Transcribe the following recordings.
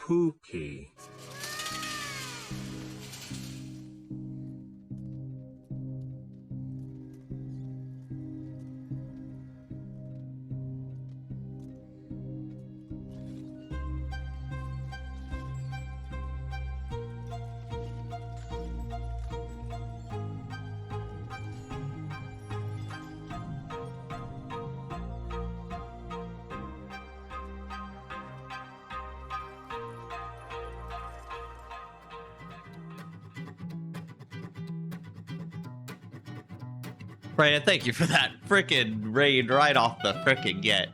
Pookie. Freya, thank you for that frickin' raid right off the frickin' get.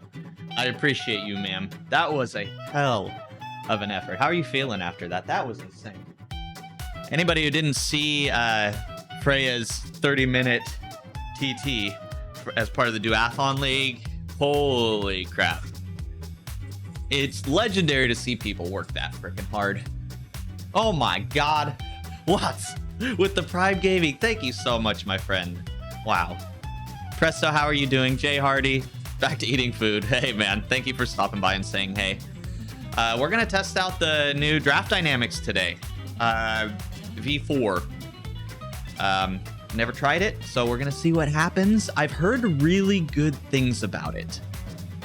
I appreciate you, ma'am. That was a hell of an effort. How are you feeling after that? That was insane. Anybody who didn't see Freya's 30-minute TT as part of the Duathlon League, holy crap. It's legendary to see people work that frickin' hard. Oh my god. What? With the Prime Gaming, thank you so much, my friend. Wow. Presto, how are you doing? Jay Hardy, back to eating food. Hey, man, thank you for stopping by and saying hey. We're going to test out the new draft dynamics today. V4. Never tried it, so we're going to see what happens. I've heard really good things about it.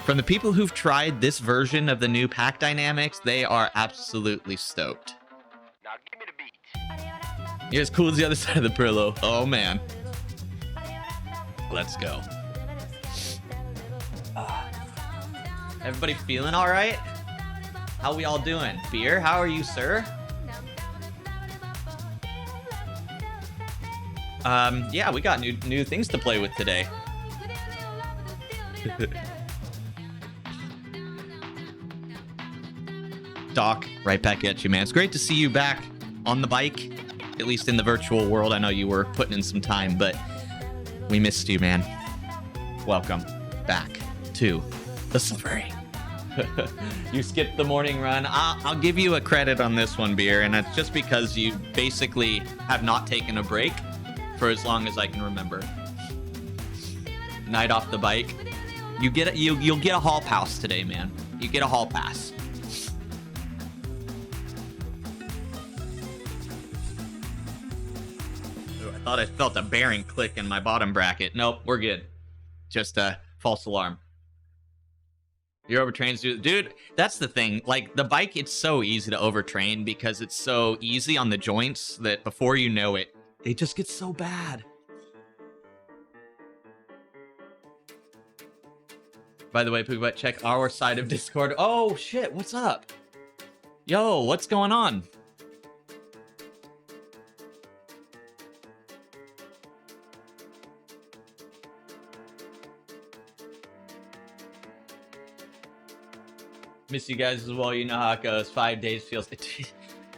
From the people who've tried this version of the new pack dynamics, they are absolutely stoked. Now give me the beat. You're as cool as the other side of the Brillo. Oh, man. Let's go. Everybody feeling all right? How we all doing? Beer, how are you, sir? Yeah, we got new things to play with today. Doc, right back at you, man. It's great to see you back on the bike, at least in the virtual world. I know you were putting in some time, but we missed you, man. Welcome back to the suffering. You skipped the morning run. I'll give you a credit on this one, Beer, and that's just because you basically have not taken a break for as long as I can remember. Night off the bike. You'll get a hall pass today, man. You get a hall pass. I thought I felt a bearing click in my bottom bracket. Nope, we're good. Just a false alarm. You're overtrained, dude. That's the thing. Like, the bike, it's so easy to overtrain because it's so easy on the joints that before you know it, it just gets so bad. By the way, Pookiebutt, check our side of Discord. Oh, shit, what's up? Yo, what's going on? Miss you guys as well. You know how it goes. 5 days feels...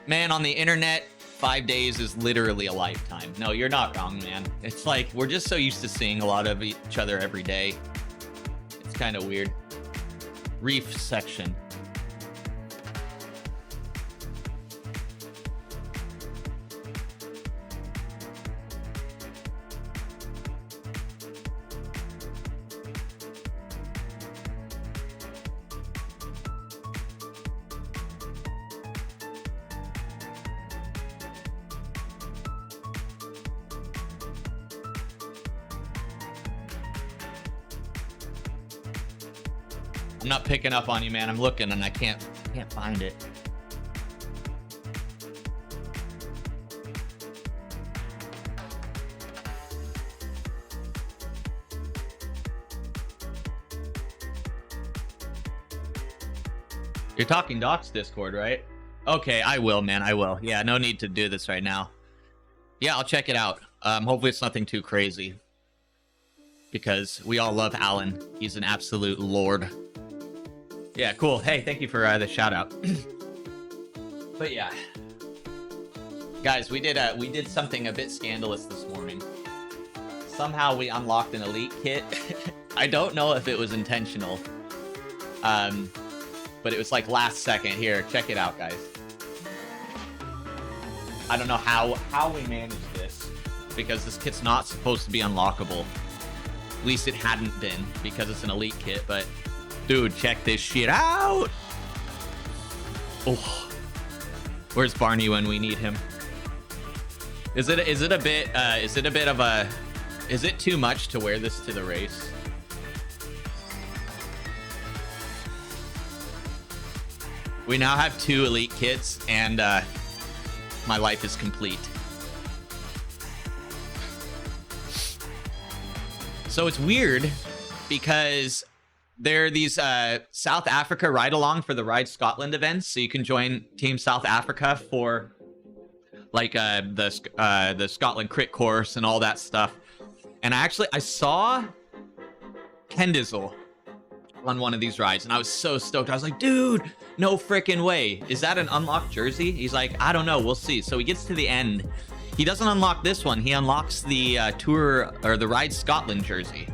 Man, on the internet, 5 days is literally a lifetime. No, you're not wrong, man. It's like, we're just so used to seeing a lot of each other every day. It's kind of weird. Reef section. I'm not picking up on you, man. I'm looking and I can't find it. You're talking Doc's Discord, right? Okay, I will, man. I will. Yeah, no need to do this right now. Yeah, I'll check it out. Hopefully it's nothing too crazy. Because we all love Alan. He's an absolute lord. Yeah, cool. Hey, thank you for the shout out. But yeah, guys, we did something a bit scandalous this morning. Somehow we unlocked an elite kit. I don't know if it was intentional, but it was like last second. Here, check it out, guys. I don't know how we managed this because this kit's not supposed to be unlockable. At least it hadn't been because it's an elite kit, but dude, check this shit out. Oh, Where's Barney when we need him? Is it a bit of a, is it too much to wear this to the race? We now have 2 elite kits, and my life is complete. So it's weird because there are these South Africa ride-along for the Ride Scotland events, so you can join Team South Africa for like the Scotland crit course and all that stuff. And I saw Ken Dizzle on one of these rides, and I was so stoked. I was like, dude, no freaking way. Is that an unlocked jersey? He's like, I don't know, we'll see. So he gets to the end. He doesn't unlock this one. He unlocks the Tour or the Ride Scotland jersey,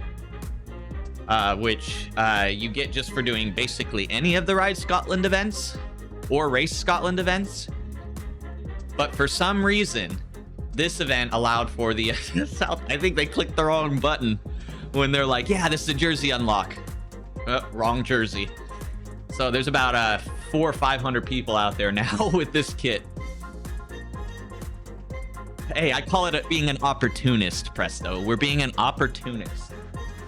which you get just for doing basically any of the Ride Scotland events or Race Scotland events. But for some reason, this event allowed for the South. I think they clicked the wrong button when they're like, yeah, this is a jersey unlock. Wrong jersey. So there's about 400 or 500 people out there now with this kit. Hey, I call it being an opportunist, Presto. We're being an opportunist.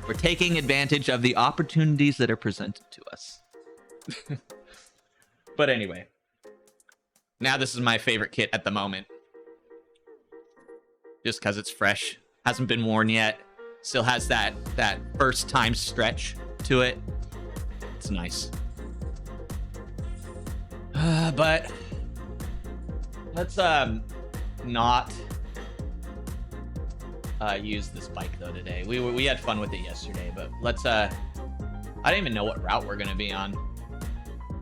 We're taking advantage of the opportunities that are presented to us. But anyway. Now this is my favorite kit at the moment. Just because it's fresh. Hasn't been worn yet. Still has that first time stretch to it. It's nice. But let's not use this bike though today. We had fun with it yesterday, but let's I don't even know what route we're gonna be on.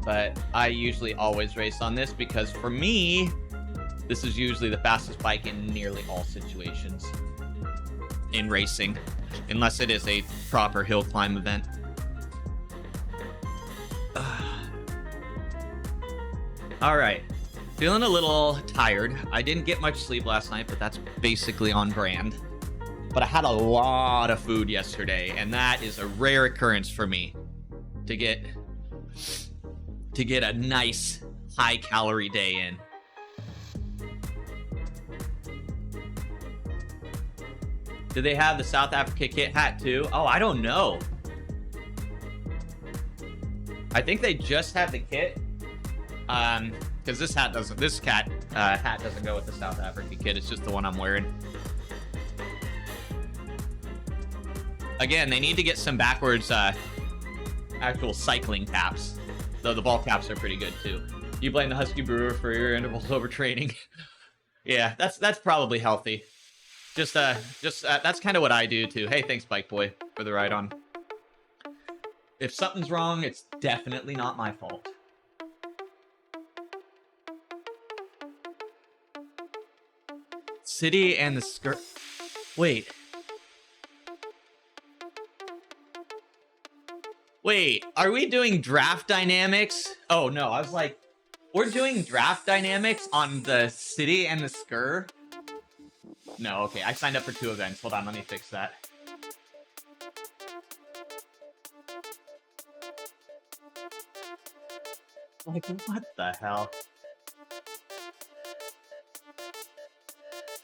But I usually always race on this because for me, this is usually the fastest bike in nearly all situations in racing, unless it is a proper hill climb event. All right, feeling a little tired. I didn't get much sleep last night, but that's basically on brand. But I had a lot of food yesterday, and that is a rare occurrence for me to get a nice high calorie day in. Do they have the South Africa kit hat too? Oh, I don't know. I think they just have the kit. Because this hat doesn't go with the South Africa kit. It's just the one I'm wearing. Again, they need to get some backwards actual cycling caps. Though the ball caps are pretty good too. You blame the Husky Brewer for your intervals overtraining. Yeah, that's probably healthy. Just that's kind of what I do too. Hey, thanks Bike Boy for the ride on. If something's wrong, it's definitely not my fault. City and the skirt. Wait, are we doing draft dynamics? Oh no, I was like, we're doing draft dynamics on the city and the Skur? No, okay, I signed up for 2 events. Hold on, let me fix that. Like, what the hell?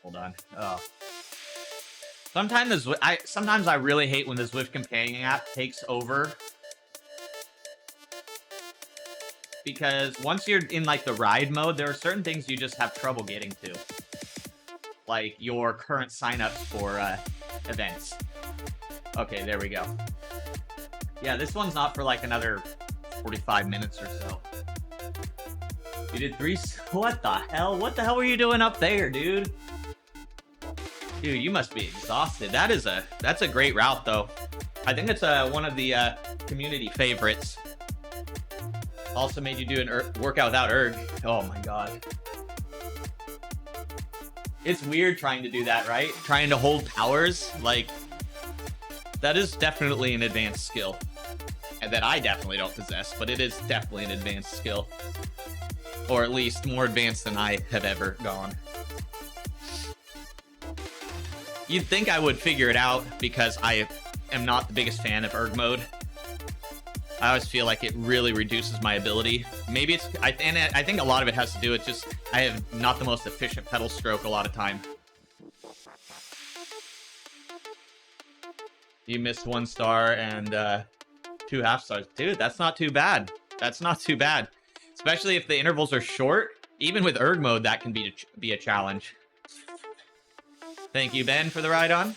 Hold on. Oh. Sometimes I really hate when the Zwift companion app takes over. Because once you're in like the ride mode, there are certain things you just have trouble getting to. Like your current signups for events. Okay, there we go. Yeah, this one's not for like another 45 minutes or so. You did 3. What the hell? What the hell were you doing up there, dude? Dude, you must be exhausted. That's a great route though. I think it's one of the community favorites. Also made you do an workout without erg. Oh my god. It's weird trying to do that, right? Trying to hold powers, like, that is definitely an advanced skill. And that I definitely don't possess, but it is definitely an advanced skill. Or at least more advanced than I have ever gone. You'd think I would figure it out because I am not the biggest fan of erg mode. I always feel like it really reduces my ability Maybe it's, and I think a lot of it has to do with just, I have not the most efficient pedal stroke a lot of time. You missed 1 star and 2 half stars. Dude, that's not too bad. That's not too bad. Especially if the intervals are short. Even with erg mode, that can be a challenge. Thank you, Ben, for the ride on.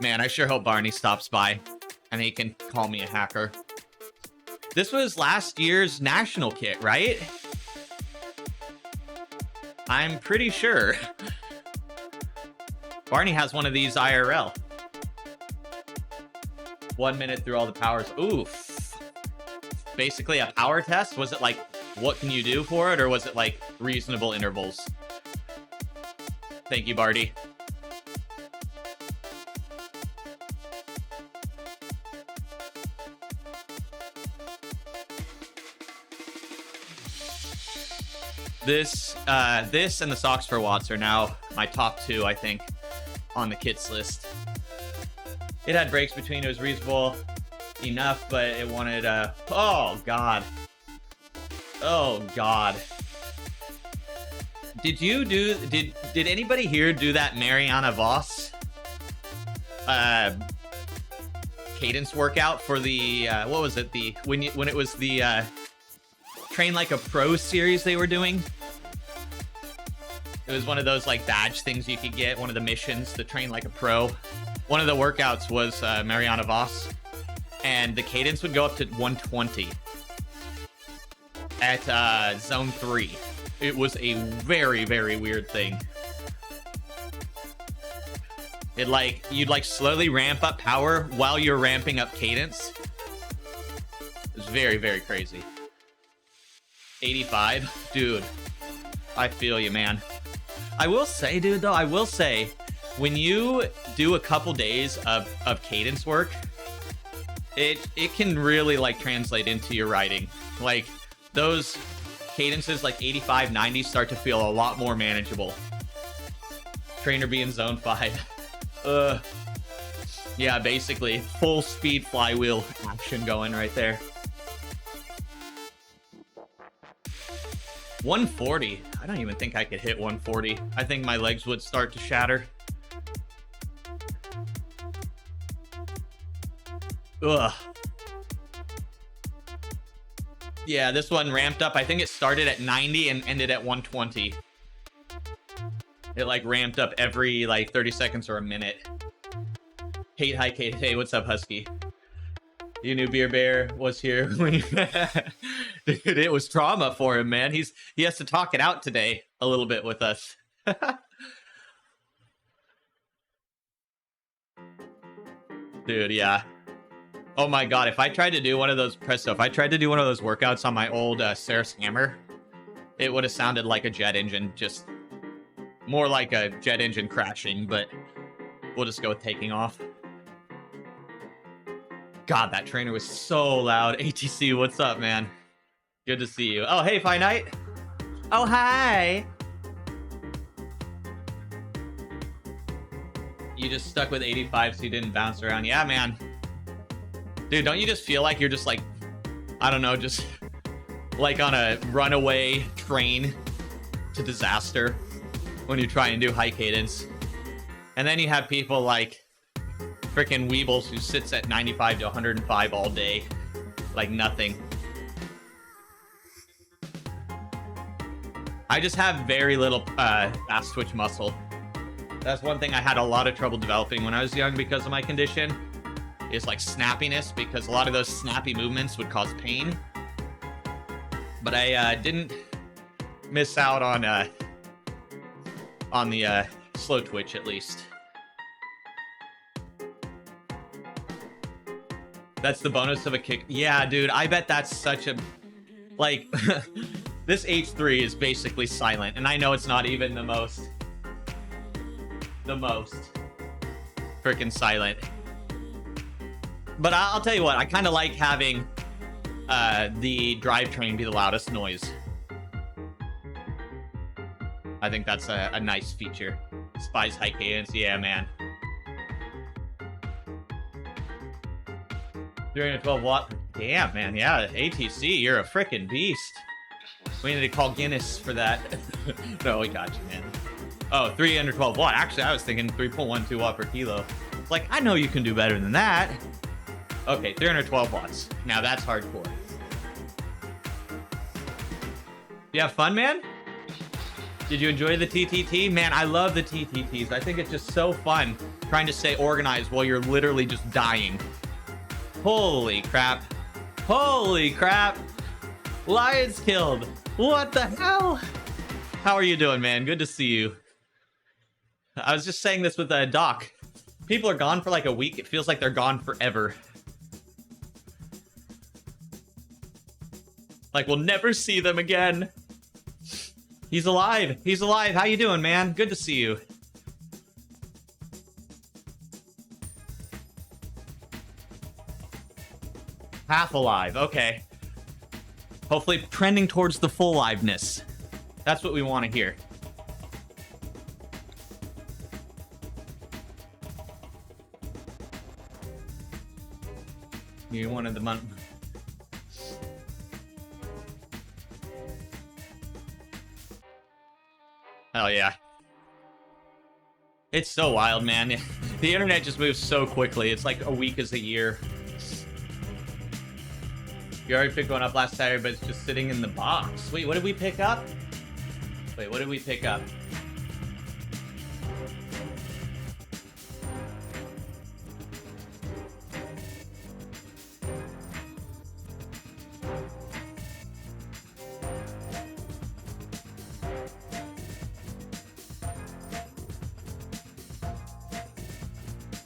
Man, I sure hope Barney stops by and he can call me a hacker. This was last year's national kit, right? I'm pretty sure. Barney has one of these IRL. 1 minute through all the powers. Oof. Basically a power test? Was it like, what can you do for it? Or was it like reasonable intervals? Thank you, Barty. This and the socks for Watts are now my top 2, I think, on the kits list. It had breaks between, it was reasonable enough, but it wanted oh god. Oh god. Did anybody here do that Mariana Voss cadence workout for the what was it, the when it was the Train Like a Pro series they were doing? It was one of those like badge things you could get, one of the missions, the Train Like a Pro. One of the workouts was Mariana Voss, and the cadence would go up to 120 at zone 3. It was a very, very weird thing. It like, you'd like slowly ramp up power while you're ramping up cadence. It was very, very crazy. 85, dude, I feel you, man. I will say, dude, though, I will say, when you do a couple days of cadence work, it can really like translate into your riding. Like those cadences like 85, 90 start to feel a lot more manageable. Trainer B in zone 5. Yeah, basically full speed flywheel action going right there. 140. I don't even think I could hit 140. I think my legs would start to shatter. Ugh. Yeah, this one ramped up. I think it started at 90 and ended at 120. It like ramped up every like 30 seconds or a minute. Kate, hi Kate. Hey, what's up, Husky? You knew Beer Bear was here when you... Dude, it was trauma for him, man. He has to talk it out today a little bit with us. Dude, yeah. Oh my god, if I tried to do one of those workouts on my old Ceres Hammer, it would have sounded like a jet engine, just more like a jet engine crashing, but we'll just go with taking off. God, that trainer was so loud. ATC, what's up, man? Good to see you. Oh, hey, Fine Night. Oh, hi. You just stuck with 85 so you didn't bounce around. Yeah, man. Dude, don't you just feel like you're just like, I don't know, just like on a runaway train to disaster when you try and do high cadence? And then you have people like freaking Weebles who sits at 95 to 105 all day. Like nothing. I just have very little fast twitch muscle. That's one thing I had a lot of trouble developing when I was young because of my condition. Is like snappiness, because a lot of those snappy movements would cause pain. But I didn't miss out on the slow twitch, at least. That's the bonus of a kick. Yeah, dude, I bet that's such a... Like, this H3 is basically silent, and I know it's not even the most freaking silent. But I'll tell you what, I kind of like having the drivetrain be the loudest noise. I think that's a nice feature. Spies high cadence, yeah, man. 312 watt. Damn, man. Yeah, ATC, you're a freaking beast. We need to call Guinness for that. No, we got you, man. Oh, 312 watt. Actually, I was thinking 3.12 watt per kilo. It's like, I know you can do better than that. Okay, 312 watts. Now that's hardcore. You have fun, man? Did you enjoy the TTT? Man, I love the TTTs. I think it's just so fun trying to stay organized while you're literally just dying. Holy crap. Holy crap. Lions killed. What the hell? How are you doing, man? Good to see you. I was just saying this with Doc. People are gone for like a week. It feels like they're gone forever. Like we'll never see them again. He's alive. He's alive. How you doing, man? Good to see you. Half alive. Okay. Hopefully trending towards the full liveness. That's what we want to hear. You wanted the month. Hell yeah. It's so wild, man. The internet just moves so quickly. It's like a week is a year. You already picked one up last Saturday, but it's just sitting in the box. Wait, what did we pick up? Wait, what did we pick up?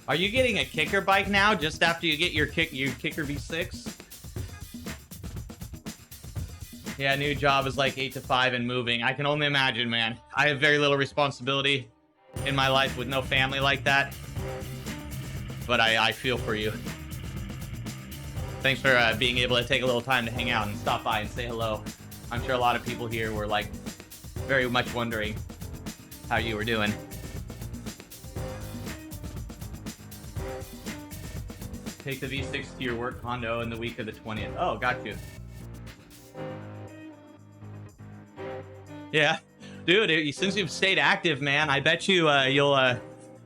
Are you getting a kicker bike now just after you get your kicker V6? Yeah, new job is like 8 to 5 and moving. I can only imagine, man. I have very little responsibility in my life with no family like that. But I feel for you. Thanks for being able to take a little time to hang out and stop by and say hello. I'm sure a lot of people here were like very much wondering how you were doing. Take the V6 to your work condo in the week of the 20th. Oh, got you. Yeah, dude, since you've stayed active, man, I bet you you'll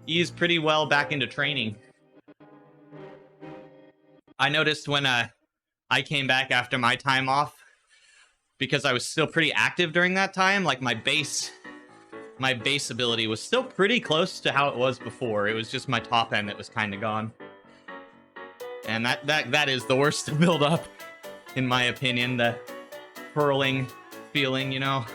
ease pretty well back into training. I noticed when I came back after my time off, because I was still pretty active during that time, like my base ability was still pretty close to how it was before. It was just my top end that was kind of gone. And that is the worst to build up, in my opinion, the hurling feeling, you know?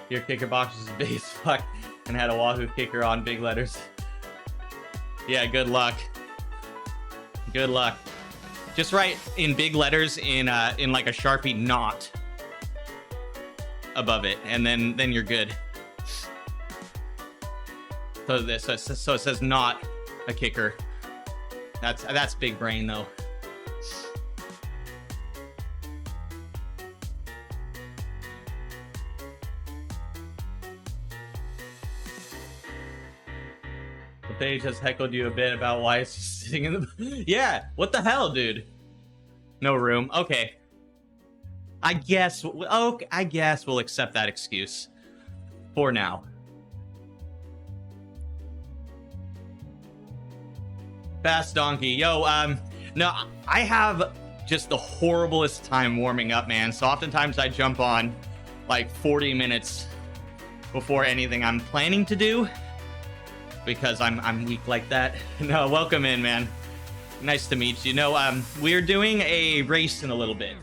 Your kicker box is big as fuck and had a Wahoo kicker on big letters. Yeah, good luck. Good luck. Just write in big letters in like a Sharpie knot above it, and then you're good. So it says not a kicker. That's big brain though. The page has heckled you a bit about why it's just sitting in the... Yeah, what the hell, dude? No room. Okay. I guess we'll accept that excuse for now. Fast donkey. Yo, no, I have just the horriblest time warming up, man. So oftentimes I jump on like 40 minutes before anything I'm planning to do because I'm weak like that. No, welcome in, man. Nice to meet you. No, we're doing a race in a little bit.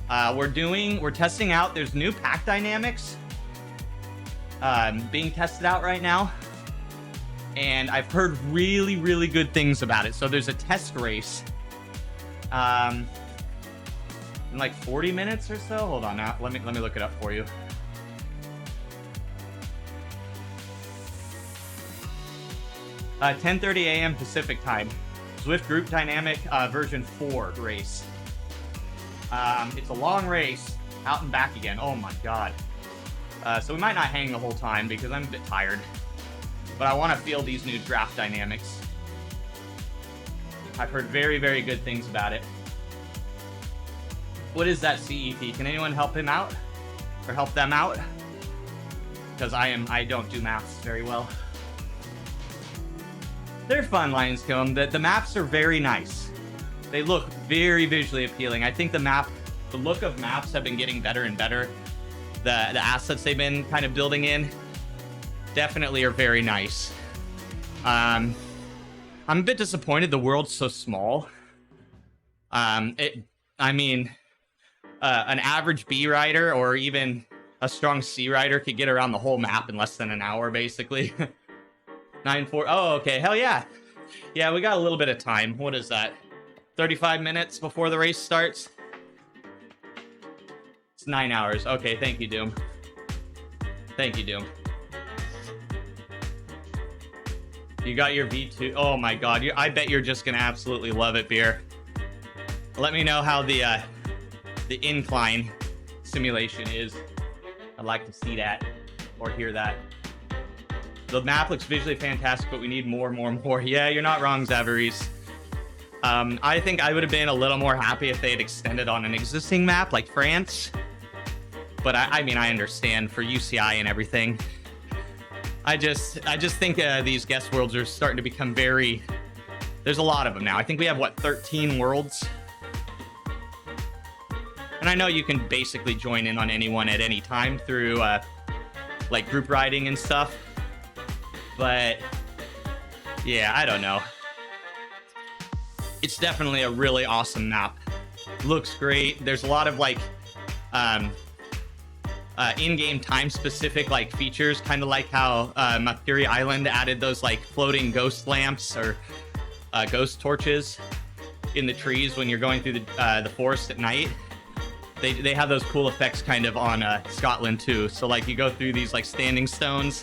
We're testing out, there's new pack dynamics being tested out right now. And I've heard really, really good things about it. So there's a test race in like 40 minutes or so. Hold on now. Let me look it up for you. 10:30 a.m. Pacific time. Zwift Group Dynamic version 4 race. It's a long race, out and back again. Oh my god. So we might not hang the whole time because I'm a bit tired. But I want to feel these new draft dynamics. I've heard very, very good things about it. What is that CEP? Can anyone help him out? Or help them out? Because I don't do maths very well. They're fun, Lions Comb. The maps are very nice. They look very visually appealing. I think the look of maps have been getting better and better. The assets they've been kind of building in definitely are very nice. I'm a bit disappointed the world's so small. An average B rider or even a strong C rider could get around the whole map in less than an hour, basically. 9-4. Oh, okay. Hell yeah. Yeah, we got a little bit of time. What is that? 35 minutes before the race starts? It's 9 hours. Okay, thank you, Doom. Thank you, Doom. You got your V2. Oh my god. I bet you're just going to absolutely love it, Beer. Let me know how the incline simulation is. I'd like to see that or hear that. The map looks visually fantastic, but we need more. Yeah, you're not wrong, Zavaris. I think I would have been a little more happy if they had extended on an existing map like France. But I mean, I understand for UCI and everything. I just think these guest worlds are starting to become very... There's a lot of them now. I think we have, what, 13 worlds? And I know you can basically join in on anyone at any time through, like, group riding and stuff. But, yeah, I don't know. It's definitely a really awesome map. Looks great. There's a lot of, like, in-game time-specific, like, features, kind of like how Mercury Island added those, like, floating ghost lamps or ghost torches in the trees when you're going through the forest at night. They have those cool effects kind of on Scotland too. So like you go through these like standing stones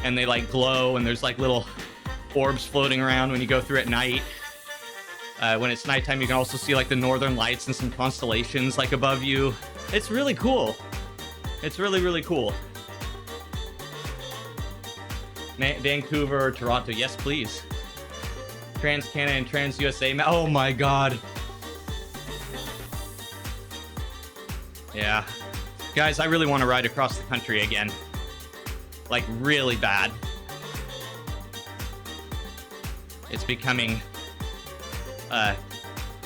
and they like glow and there's like little orbs floating around when you go through at night. When it's nighttime, you can also see like the northern lights and some constellations like above you. It's really cool. It's really, really cool. Vancouver or Toronto, yes please. Trans-Canada and Trans-USA. Oh my god. Yeah. Guys, I really want to ride across the country again. Like, really bad. It's becoming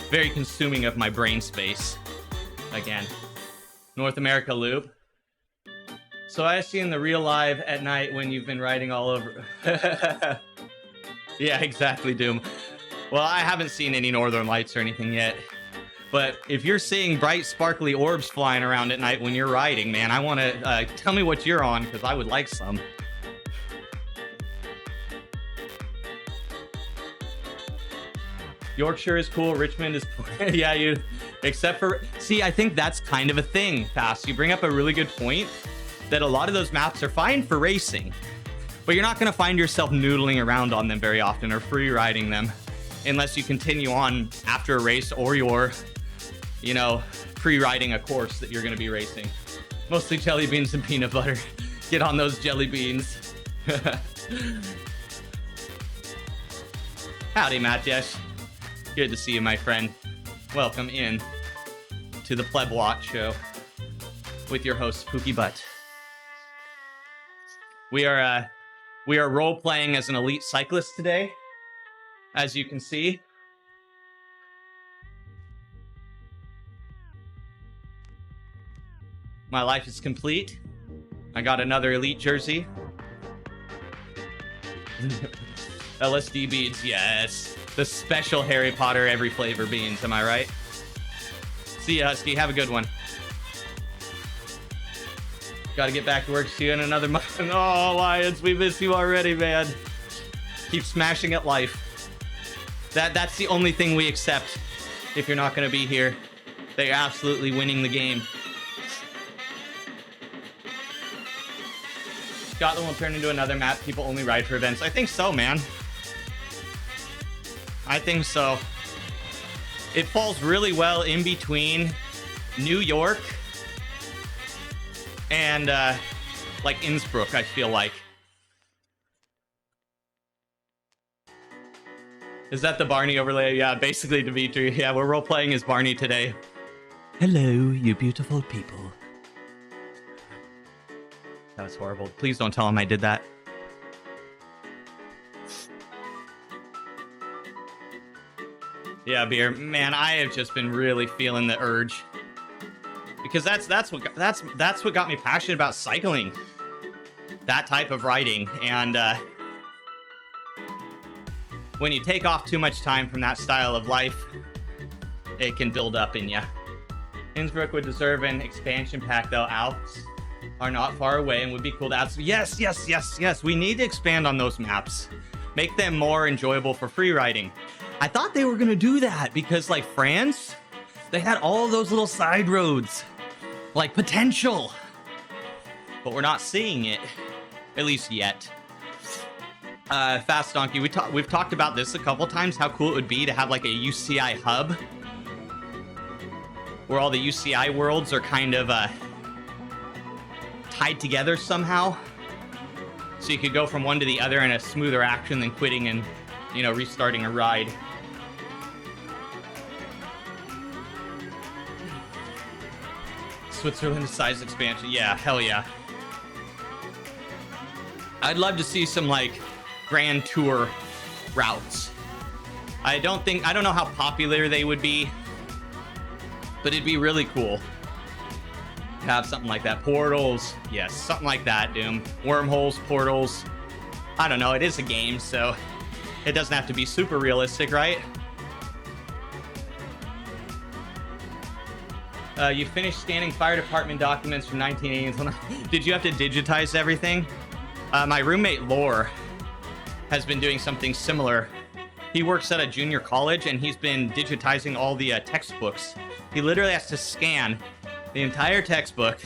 very consuming of my brain space again. North America Loop. So I see in the real live at night when you've been riding all over. Yeah, exactly, Doom. Well, I haven't seen any northern lights or anything yet. But if you're seeing bright, sparkly orbs flying around at night when you're riding, man, I want to tell me what you're on, because I would like some. Yorkshire is cool. Richmond is... yeah, you... Except for... See, I think that's kind of a thing, Fast. You bring up a really good point, that a lot of those maps are fine for racing, but you're not going to find yourself noodling around on them very often or free riding them unless you continue on after a race or you're, you know, pre-riding a course that you're going to be racing. Mostly jelly beans and peanut butter. Get on those jelly beans. Howdy, Matt Desh. Good to see you, my friend. Welcome in to the Pleb Watch show with your host, Pookiebutt. We are role-playing as an elite cyclist today, as you can see. My life is complete. I got another elite jersey. LSD beads, yes. The special Harry Potter every flavor beans, am I right? See ya, Husky. Have a good one. Gotta get back to work. See you in another month. Oh, Lions, we miss you already, man. Keep smashing at life. That's the only thing we accept if you're not gonna be here. That you're absolutely winning the game. Scotland will turn into another map. People only ride for events. I think so, man. I think so. It falls really well in between New York and like Innsbruck, I feel like. Is that the Barney overlay? Yeah, basically, Dimitri. Yeah, we're role-playing as Barney today. Hello, you beautiful people. That was horrible. Please don't tell him I did that. Yeah, Beer. Man, I have just been really feeling the urge. Because that's what got me passionate about cycling. That type of riding. And when you take off too much time from that style of life, it can build up in you. Innsbruck would deserve an expansion pack, though. Alps are not far away and would be cool to add. Yes, yes, yes, yes. We need to expand on those maps. Make them more enjoyable for free riding. I thought they were going to do that because, like, France, they had all those little side roads. Like, potential. But we're not seeing it. At least yet. Fast Donkey, we've talked about this a couple times, how cool it would be to have like a UCI hub where all the UCI worlds are kind of tied together somehow, so you could go from one to the other in a smoother action than quitting and, you know, restarting a ride. Switzerland size expansion, yeah, hell yeah. I'd love to see some like Grand Tour routes. I don't know how popular they would be, but it'd be really cool to have something like that. Portals, yes, something like that, Doom. Wormholes, portals. I don't know, it is a game, so it doesn't have to be super realistic, right? You finished scanning fire department documents from 1980s. Did you have to digitize everything? My roommate Lore has been doing something similar. He works at a junior college and he's been digitizing all the textbooks. He literally has to scan the entire textbook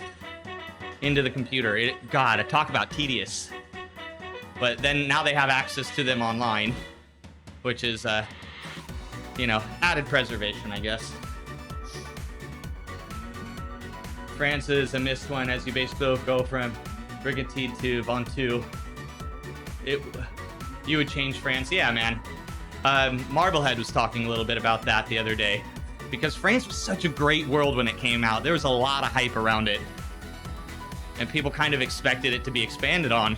into the computer. God, talk about tedious. But then now they have access to them online, which is, you know, added preservation, I guess. France is a missed one as you basically go from Brigantine to Ventoux. You would change France. Yeah, man. Marblehead was talking a little bit about that the other day. Because France was such a great world when it came out. There was a lot of hype around it. And people kind of expected it to be expanded on.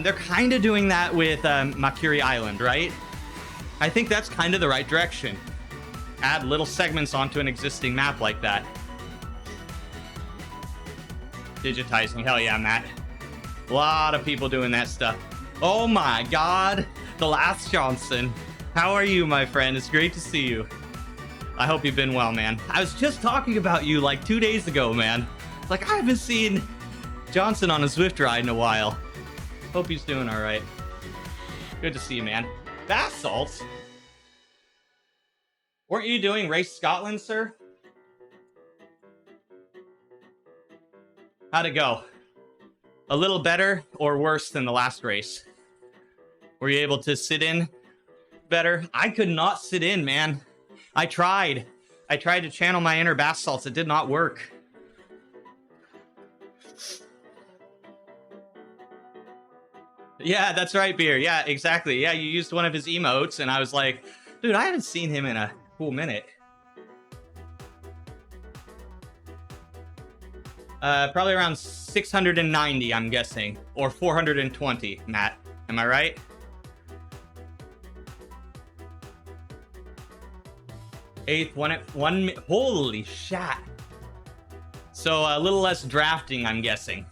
They're kind of doing that with Makuri Island, right? I think that's kind of the right direction. Add little segments onto an existing map like that. Digitizing, hell yeah, Matt. A lot of people doing that stuff. Oh my god, the last Johnson. How are you, my friend? It's great to see you. I hope you've been well, man. I was just talking about you like 2 days ago, man. Like, I haven't seen Johnson on a Zwift ride in a while. Hope he's doing all right. Good to see you, man. Bath salts? Weren't you doing Race Scotland, sir? How'd it go? A little better or worse than the last race? Were you able to sit in better? I could not sit in, man. I tried to channel my inner bath salts. It did not work. Yeah, that's right, Beer. Yeah, exactly. Yeah, you used one of his emotes, and I was like, dude, I haven't seen him in a cool minute. Probably around 690, I'm guessing. Or 420, Matt. Am I right? Eighth, one, holy shit. So a little less drafting, I'm guessing.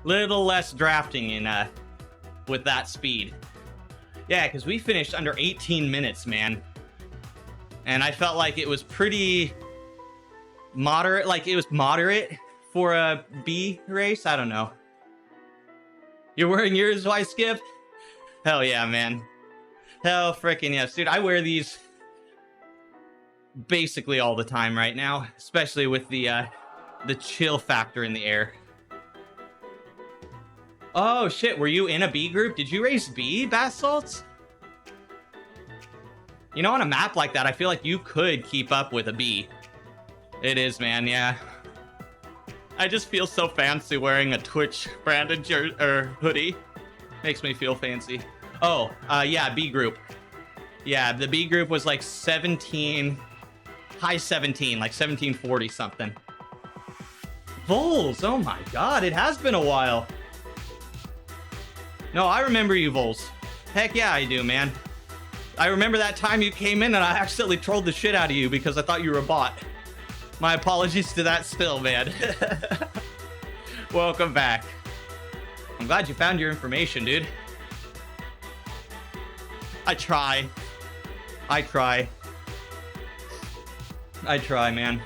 Little less drafting in with that speed. Yeah, because we finished under 18 minutes, man. And I felt like it was pretty moderate. Like, it was moderate for a B race. I don't know. You're wearing yours, why, Skip? Hell yeah, man. Hell freaking yes. Dude, I wear these basically all the time right now. Especially with the chill factor in the air. Oh, shit. Were you in a B group? Did you race B, bath salts? You know, on a map like that, I feel like you could keep up with a B. It is, man, yeah. I just feel so fancy wearing a Twitch branded hoodie. Makes me feel fancy. Oh, yeah, B group. Yeah, the B group was like 17, high 17, like 1740 something. Vols, oh my god, it has been a while. No, I remember you, Vols. Heck yeah, I do, man. I remember that time you came in and I accidentally trolled the shit out of you because I thought you were a bot. My apologies to that still, man. Welcome back. I'm glad you found your information, dude. I try, man.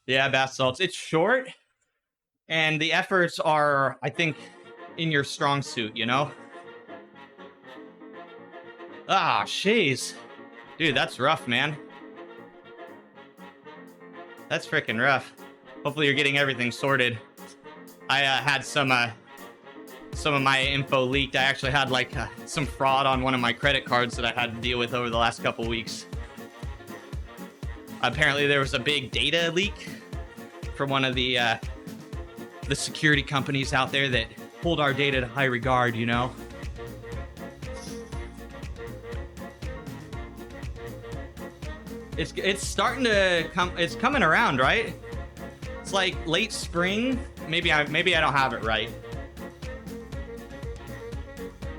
Yeah, bath salts. It's short, and the efforts are, I think, in your strong suit, you know? Ah, jeez. Dude, that's rough, man. That's freaking rough. Hopefully you're getting everything sorted. I had some of my info leaked. I actually had like some fraud on one of my credit cards that I had to deal with over the last couple weeks. Apparently there was a big data leak from one of the security companies out there that hold our data to high regard, you know? It's starting to come, it's coming around, right? It's like late spring. Maybe I don't have it right.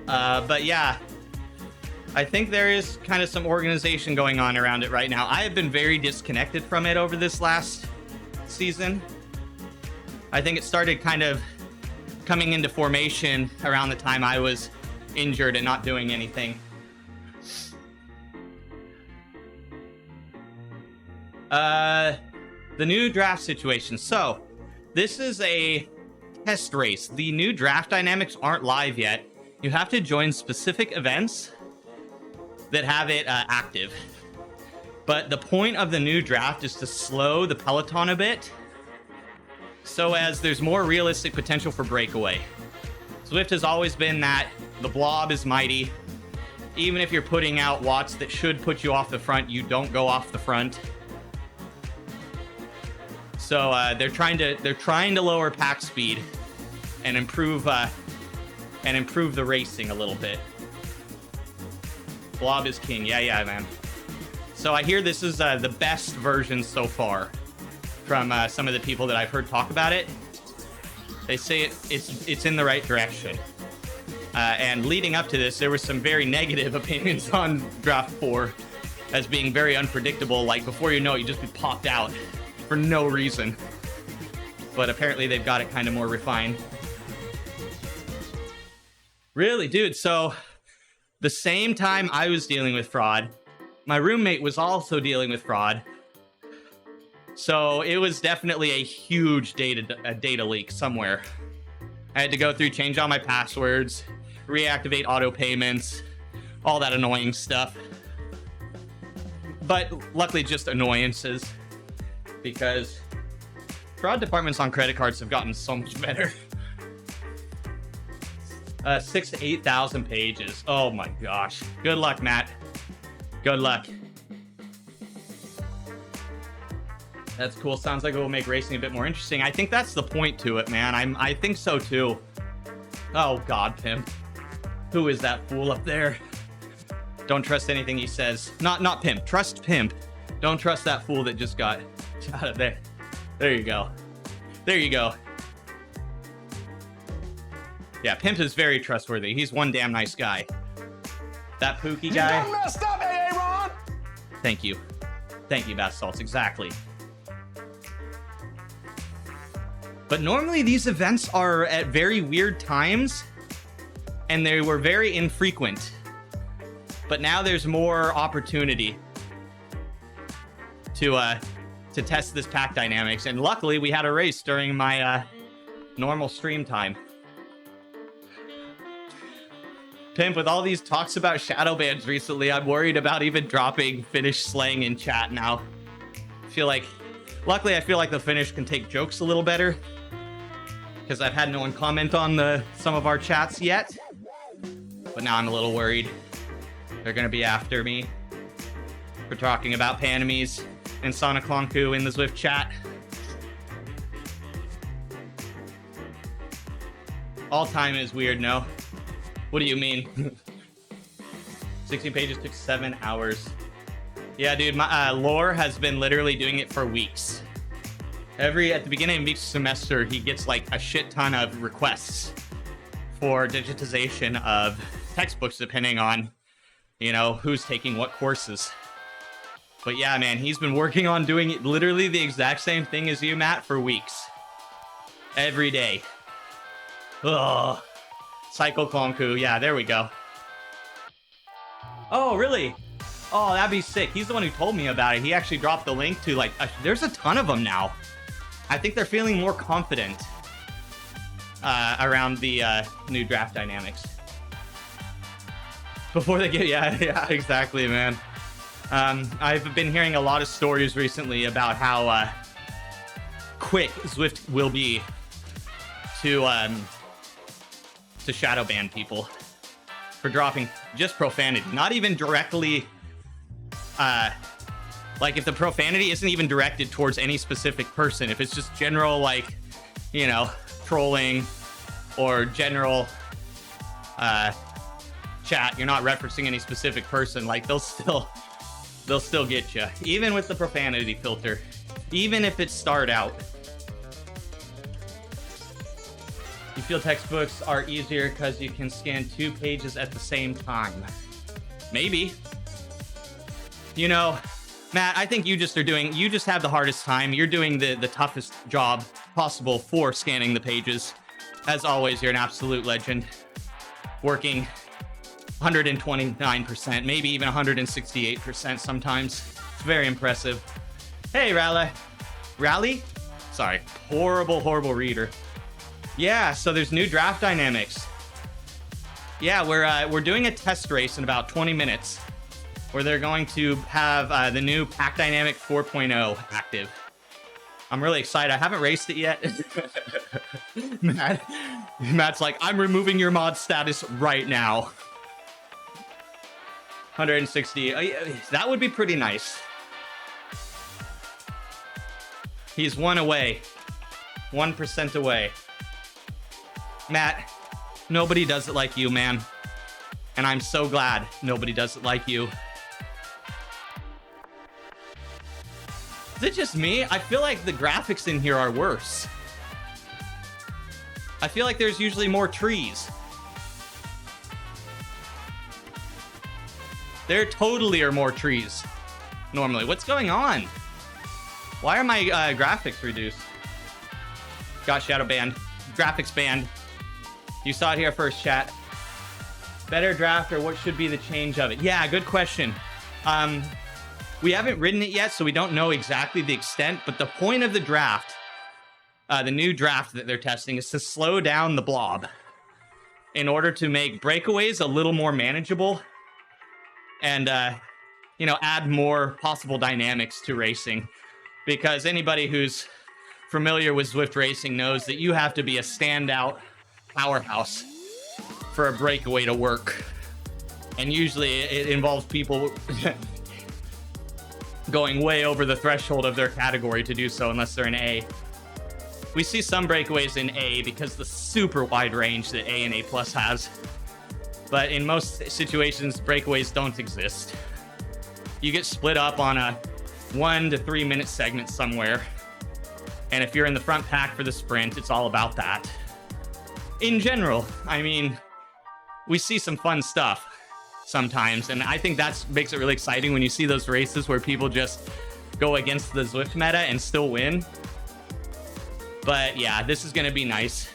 But yeah, I think there is kind of some organization going on around it right now. I have been very disconnected from it over this last season. I think it started kind of coming into formation around the time I was injured and not doing anything. The new draft situation. So, this is a test race. The new draft dynamics aren't live yet. You have to join specific events that have it active. But the point of the new draft is to slow the peloton a bit, so as there's more realistic potential for breakaway. Zwift has always been that the Blob is mighty. Even if you're putting out watts that should put you off the front, you don't go off the front. So they're trying to lower pack speed and improve the racing a little bit. Blob is king. Yeah, man. So I hear this is the best version so far from some of the people that I've heard talk about it. They say it's in the right direction. And leading up to this, there were some very negative opinions on Draft 4 as being very unpredictable. Like, before you know it, you just be popped out for no reason. But apparently they've got it kind of more refined. Really, dude, so the same time I was dealing with fraud, my roommate was also dealing with fraud. So it was definitely a huge data leak somewhere. I had to go through, change all my passwords, reactivate auto payments, all that annoying stuff. But luckily just annoyances, because fraud departments on credit cards have gotten so much better. 6,000 to 8,000 pages. Oh my gosh. Good luck, Matt. Good luck. That's cool. Sounds like it will make racing a bit more interesting. I think that's the point to it, man. I think so too. Oh God, Pimp. Who is that fool up there? Don't trust anything he says. Not Pimp. Trust Pimp. Don't trust that fool that just got out of there. There you go. There you go. Yeah, Pimp is very trustworthy. He's one damn nice guy. That Pookie guy. You messed up, Aaron! Thank you. Thank you, Bath Salts. Exactly. But normally these events are at very weird times, and they were very infrequent. But now there's more opportunity to test this pack dynamics, and luckily we had a race during my normal stream time. Pimp, with all these talks about shadow bans recently, I'm worried about even dropping Finnish slang in chat now. Luckily I feel like the Finnish can take jokes a little better, because I've had no one comment on some of our chats yet. But now I'm a little worried. They're gonna be after me for talking about Panamies. and Soniclonku in the Zwift chat. All time is weird, no? What do you mean? 16 pages took 7 hours. Yeah, dude, my Lore has been literally doing it for weeks. At the beginning of each semester, he gets like a shit ton of requests for digitization of textbooks, depending on, you know, who's taking what courses. But yeah, man, he's been working on doing it literally the exact same thing as you, Matt, for weeks. Every day. Ugh. Psycho-Klonku. Yeah, there we go. Oh, really? Oh, that'd be sick. He's the one who told me about it. He actually dropped the link to, like, there's a ton of them now. I think they're feeling more confident around the new draft dynamics. Before they get, yeah, exactly, man. I've been hearing a lot of stories recently about how quick Zwift will be to shadow ban people for dropping just profanity, not even directly. Like if the profanity isn't even directed towards any specific person, if it's just general, like, you know, trolling or general chat, you're not referencing any specific person, like they'll still get you, even with the profanity filter, even if it's starred out. You feel textbooks are easier because you can scan 2 pages at the same time? Maybe. You know, Matt, I think you just have the hardest time. You're doing the toughest job possible for scanning the pages. As always, you're an absolute legend. Working 129%, maybe even 168% sometimes. It's very impressive. Hey, Rally? Sorry, horrible reader. Yeah, so there's new draft dynamics. Yeah, we're doing a test race in about 20 minutes where they're going to have the new Pack Dynamic 4.0 active. I'm really excited. I haven't raced it yet. Matt's like, I'm removing your mod status right now. 160. That would be pretty nice. He's 1 away. 1% away. Matt, nobody does it like you, man. And I'm so glad nobody does it like you. Is it just me? I feel like the graphics in here are worse. I feel like there's usually more trees. There totally are more trees normally. What's going on? Why are my graphics reduced? Got shadow banned. Graphics banned. You saw it here first, chat. Better draft, or what should be the change of it? Yeah, good question. We haven't ridden it yet, so we don't know exactly the extent, but the point of the draft, the new draft that they're testing, is to slow down the blob in order to make breakaways a little more manageable and, you know, add more possible dynamics to racing. Because anybody who's familiar with Zwift racing knows that you have to be a standout powerhouse for a breakaway to work. And usually it involves people going way over the threshold of their category to do so, unless they're in A. We see some breakaways in A because the super wide range that A and A plus has. But in most situations, breakaways don't exist. You get split up on a 1 to 3 minute segment somewhere. And if you're in the front pack for the sprint, it's all about that. In general, I mean, we see some fun stuff sometimes, and I think that makes it really exciting when you see those races where people just go against the Zwift meta and still win. But yeah, this is gonna be nice.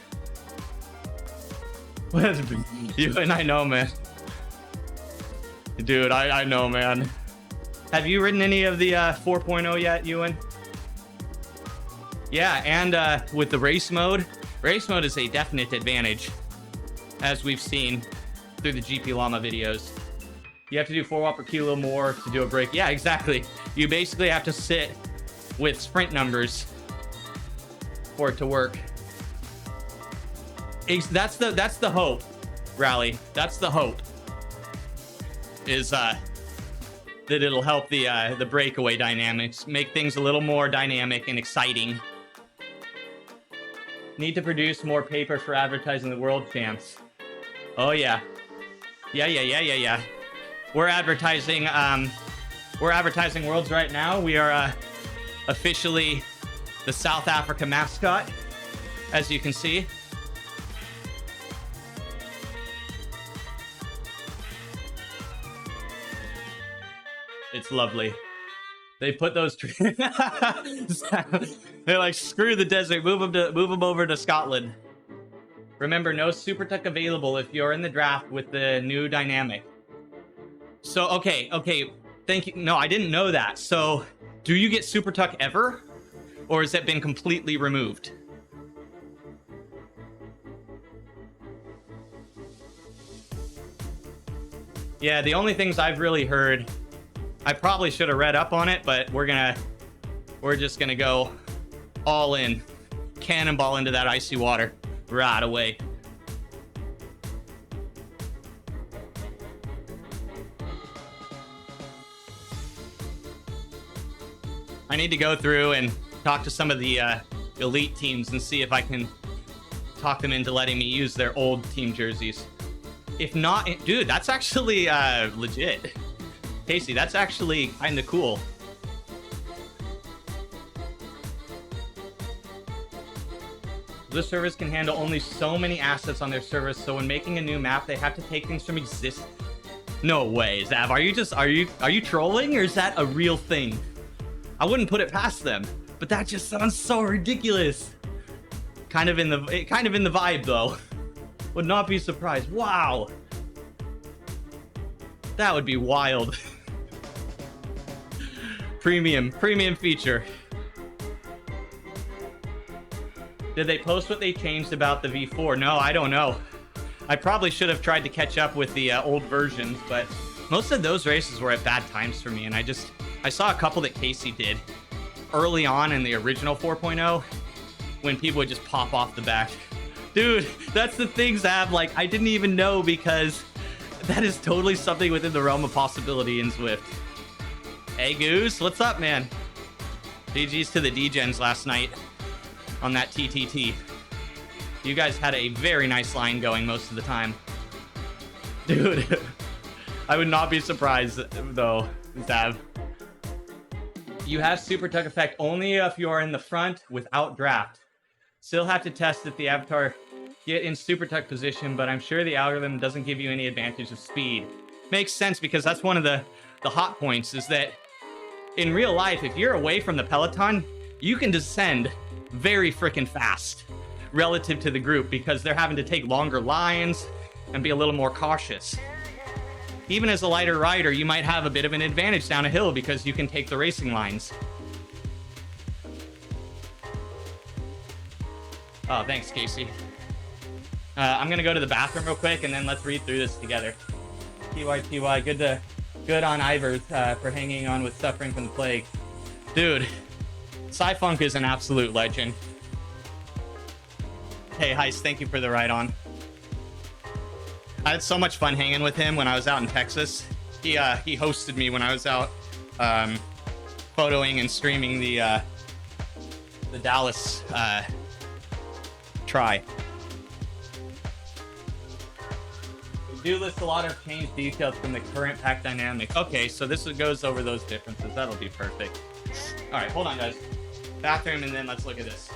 You and I know, man. Dude, I know, man. Have you ridden any of the 4.0 yet, Ewan? Yeah, and with the race mode is a definite advantage, as we've seen through the GP Llama videos. You have to do 4 watt per kilo more to do a break. Yeah, exactly. You basically have to sit with sprint numbers for it to work. That's the hope, Rally. That's the hope. Is that it'll help the breakaway dynamics, make things a little more dynamic and exciting. Need to produce more paper for advertising the world champs. Oh yeah. Yeah. We're advertising worlds right now. We are officially the South Africa mascot, as you can see. It's lovely. They put those trees. They're like, screw the desert. Move them over to Scotland. Remember, no super tuck available if you're in the draft with the new dynamic. So okay. Thank you. No, I didn't know that. So, do you get super tuck ever, or has it been completely removed? Yeah, the only things I've really heard. I probably should have read up on it, but we're just gonna go all in, cannonball into that icy water right away. I need to go through and talk to some of the elite teams and see if I can talk them into letting me use their old team jerseys. If not, dude, that's actually legit. Casey, that's actually kind of cool. This service can handle only so many assets on their service, so when making a new map, they have to take things from exist. No way, Zav. Are you trolling, or is that a real thing? I wouldn't put it past them, but that just sounds so ridiculous. Kind of in the vibe though. Would not be surprised. Wow. That would be wild. Premium feature. Did they post what they changed about the V4? No, I don't know. I probably should have tried to catch up with the old versions, but most of those races were at bad times for me, and I saw a couple that Casey did early on in the original 4.0 when people would just pop off the back. Dude, that's the things Zav, like, I didn't even know, because that is totally something within the realm of possibility in Zwift. Hey Goose, what's up, man? GG's to the D-Gens last night on that TTT. You guys had a very nice line going most of the time. Dude, I would not be surprised though, Zav. You have super tuck effect only if you are in the front without draft. Still have to test if the avatar get in super tuck position, but I'm sure the algorithm doesn't give you any advantage of speed. Makes sense, because that's one of the hot points, is that in real life, if you're away from the peloton, you can descend very freaking fast relative to the group, because they're having to take longer lines and be a little more cautious. Even as a lighter rider, you might have a bit of an advantage down a hill because you can take the racing lines. Oh, thanks, Casey. I'm gonna go to the bathroom real quick, and then let's read through this together. TY, good on Ivers for hanging on with suffering from the plague. Dude, Sci-Funk is an absolute legend. Hey, Heist, thank you for the ride on. I had so much fun hanging with him when I was out in Texas. He hosted me when I was out photoing and streaming the Dallas try. We do list a lot of changed details from the current pack dynamic. Okay, so this goes over those differences. That'll be perfect. All right, hold on, guys. Bathroom, and then let's look at this.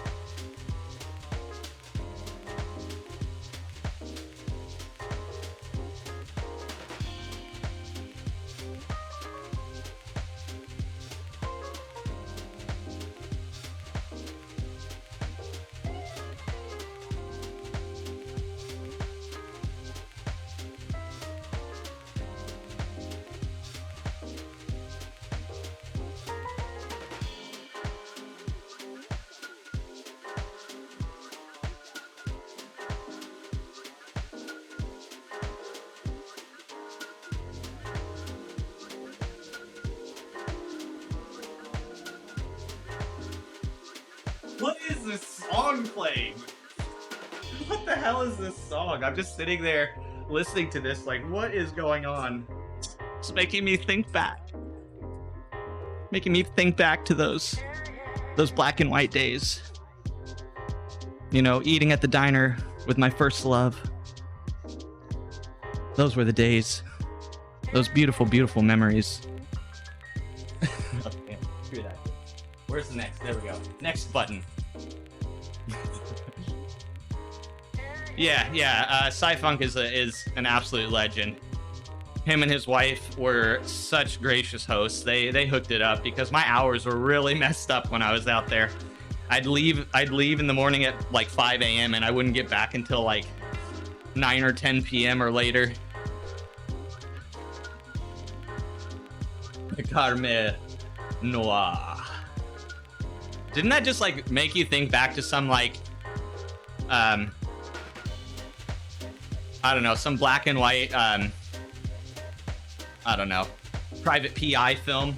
What is this song playing? What the hell is this song? I'm just sitting there listening to this like, what is going on? It's making me think back. Making me think back to those black and white days. You know, eating at the diner with my first love. Those were the days. Those beautiful, beautiful memories. Okay, screw that. Where's the next? There we go. Next button. Yeah. Cyfunk is an absolute legend. Him and his wife were such gracious hosts. They hooked it up because my hours were really messed up when I was out there. I'd leave in the morning at like 5 a.m. and I wouldn't get back until like 9 or 10 p.m. or later. Carme Noir. Didn't that just like make you think back to some like I don't know, some black and white I don't know, private PI film?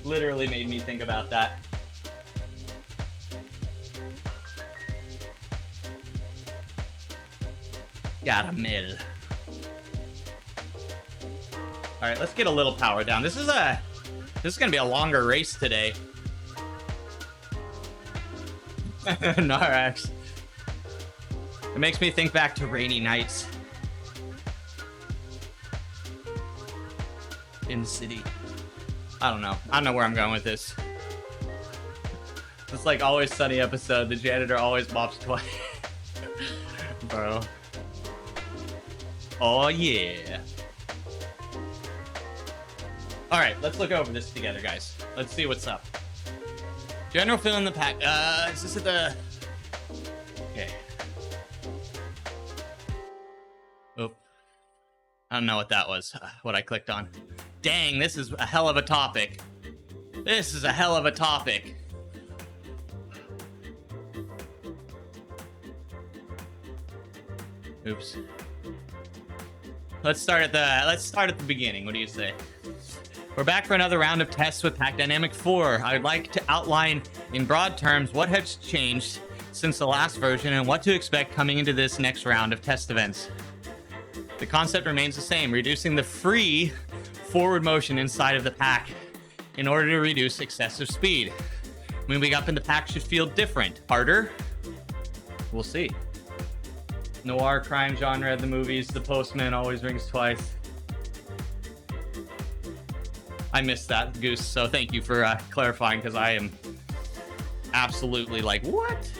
Literally made me think about that. Caramel. All right, let's get a little power down. This is gonna be a longer race today. Narax. It makes me think back to rainy nights in the city. I don't know where I'm going with this. It's like Always Sunny episode. The janitor always mops twice. Bro. Oh yeah. All right, let's look over this together, guys. Let's see what's up. General fill in the pack. Is this at the... Okay. Oh. I don't know what that was, what I clicked on. Dang, this is a hell of a topic. This is a hell of a topic. Oops. Let's start at the beginning. What do you say? We're back for another round of tests with Pack Dynamic 4. I'd like to outline in broad terms what has changed since the last version and what to expect coming into this next round of test events. The concept remains the same, reducing the free forward motion inside of the pack in order to reduce excessive speed. Moving up in the pack should feel different. Harder? We'll see. Noir crime genre of the movies, The Postman always rings twice. I missed that, Goose, so thank you for clarifying, because I am absolutely like, what?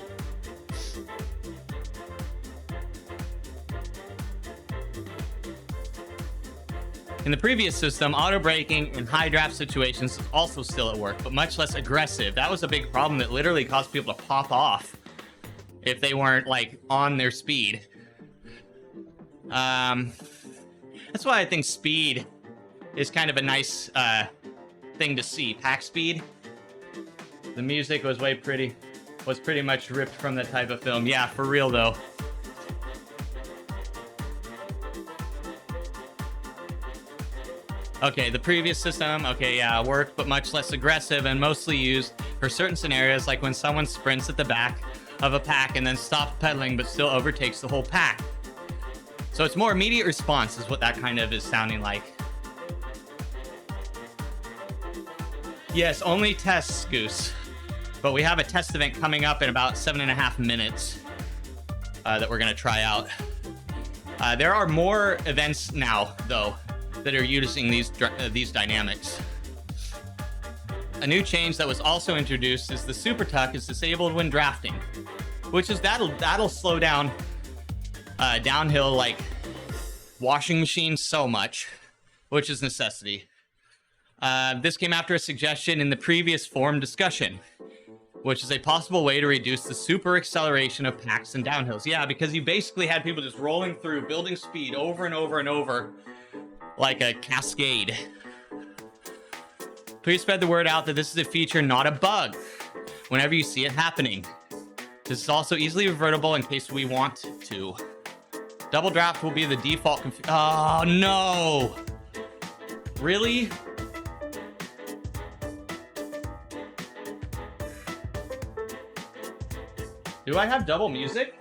In the previous system, auto braking in high draft situations is also still at work, but much less aggressive. That was a big problem that literally caused people to pop off if they weren't like on their speed. That's why I think speed is kind of a nice thing to see. Pack speed. The music was pretty much ripped from that type of film. Yeah, for real though. Okay, the previous system, okay, yeah, worked, but much less aggressive and mostly used for certain scenarios, like when someone sprints at the back of a pack and then stops pedaling but still overtakes the whole pack. So it's more immediate response is what that kind of is sounding like. Yes, only tests, Goose. But we have a test event coming up in about 7.5 minutes that we're gonna try out. There are more events now, though, that are using these dynamics. A new change that was also introduced is the Super Tuck is disabled when drafting, which is that'll slow down downhill like washing machines so much, which is necessity. This came after a suggestion in the previous forum discussion, which is a possible way to reduce the super acceleration of packs and downhills. Yeah, because you basically had people just rolling through, building speed over and over and over, like a cascade. Please spread the word out that this is a feature, not a bug, whenever you see it happening. This is also easily revertible in case we want to. Double draft will be the default oh no! Really? Do I have double music?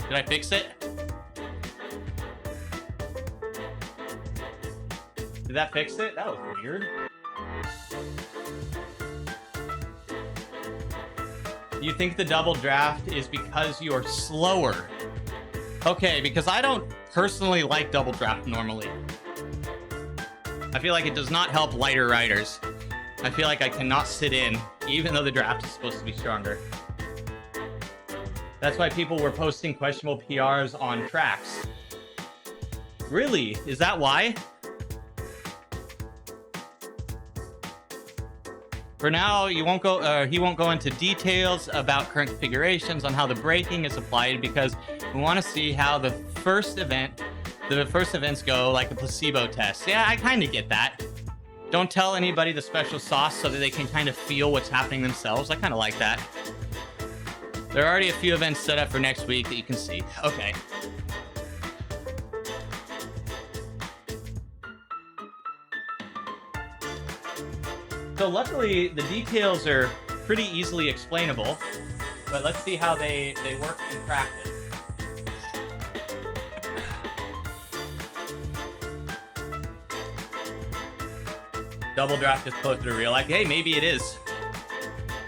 Did I fix it? Did that fix it? That was weird. You think the double draft is because you're slower? Okay, because I don't personally like double draft normally. I feel like it does not help lighter riders. I feel like I cannot sit in, even though the draft is supposed to be stronger. That's why people were posting questionable PRs on tracks. Really? Is that why? For now, he won't go into details about current configurations on how the braking is applied because we want to see how the first events go, like a placebo test. Yeah, I kind of get that. Don't tell anybody the special sauce so that they can kind of feel what's happening themselves. I kind of like that. There are already a few events set up for next week that you can see. Okay. So luckily, the details are pretty easily explainable, but let's see how they work in practice. Double draft is closer to real life. Hey, maybe it is.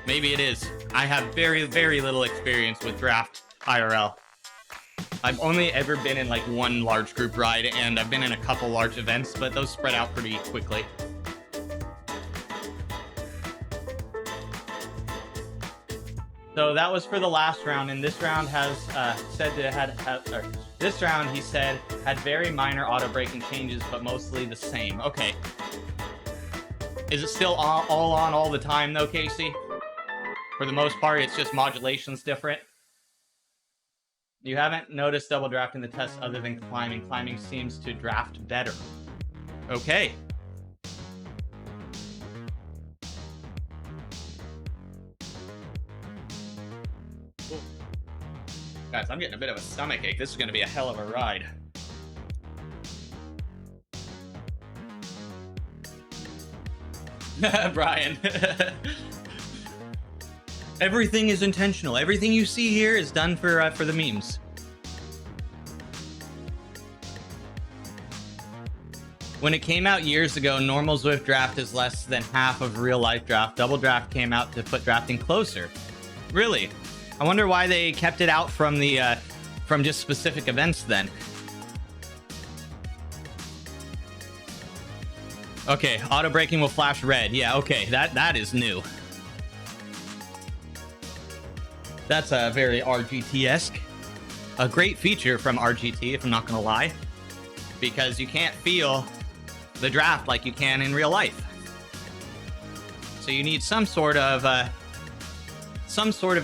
Maybe it is. I have very, very little experience with draft IRL. I've only ever been in like one large group ride, and I've been in a couple large events, but those spread out pretty quickly. So that was for the last round, and this round has said that this round he said had very minor auto braking changes, but mostly the same. Okay. Is it still all on all the time though, Casey? For the most part, it's just modulation's different. You haven't noticed double draft in the test other than climbing. Climbing seems to draft better. Okay. Ooh. Guys, I'm getting a bit of a stomach ache. This is going to be a hell of a ride. Brian. Everything is intentional. Everything you see here is done for the memes. When it came out years ago, normal Zwift draft is less than half of real life draft. Double draft came out to put drafting closer. Really? I wonder why they kept it out from the from just specific events then. Okay, auto braking will flash red. Yeah, okay, that is new. That's a very RGT-esque. A great feature from RGT, if I'm not gonna lie, because you can't feel the draft like you can in real life. So you need some sort of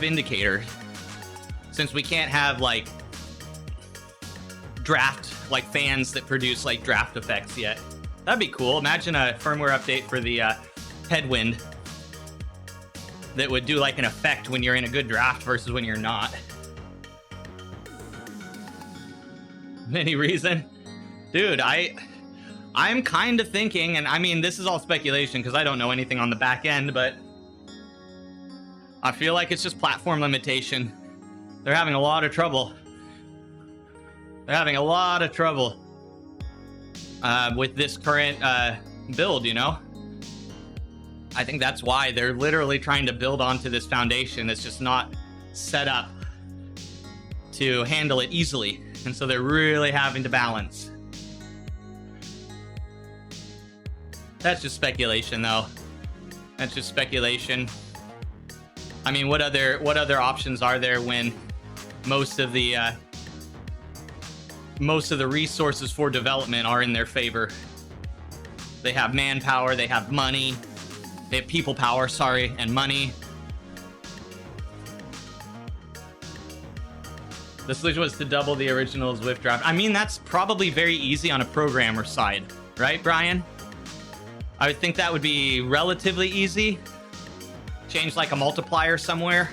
indicator, since we can't have like draft, like fans that produce like draft effects yet. That'd be cool. Imagine a firmware update for the headwind that would do like an effect when you're in a good draft versus when you're not. Any reason? Dude, I'm kind of thinking, and I mean, this is all speculation because I don't know anything on the back end, but I feel like it's just platform limitation. They're having a lot of trouble. They're having a lot of trouble with this current build, you know? I think that's why they're literally trying to build onto this foundation that's just not set up to handle it easily. And so they're really having to balance. That's just speculation, though. That's just speculation. I mean, what other options are there when most of the resources for development are in their favor? They have manpower, they have money, they have people power, sorry, and money. The solution was to double the original Zwift draft. I mean, that's probably very easy on a programmer side, right, Brian? I would think that would be relatively easy. Change like a multiplier somewhere,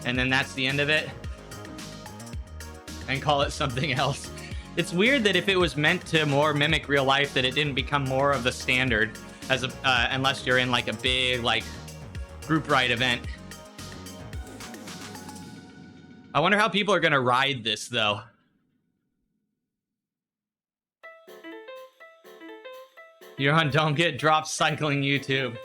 and then that's the end of it. And call it something else. It's weird that if it was meant to more mimic real life, that it didn't become more of the standard as a unless you're in like a big like group ride event. I wonder how people are gonna ride this though. You're on Don't Get Dropped Cycling YouTube.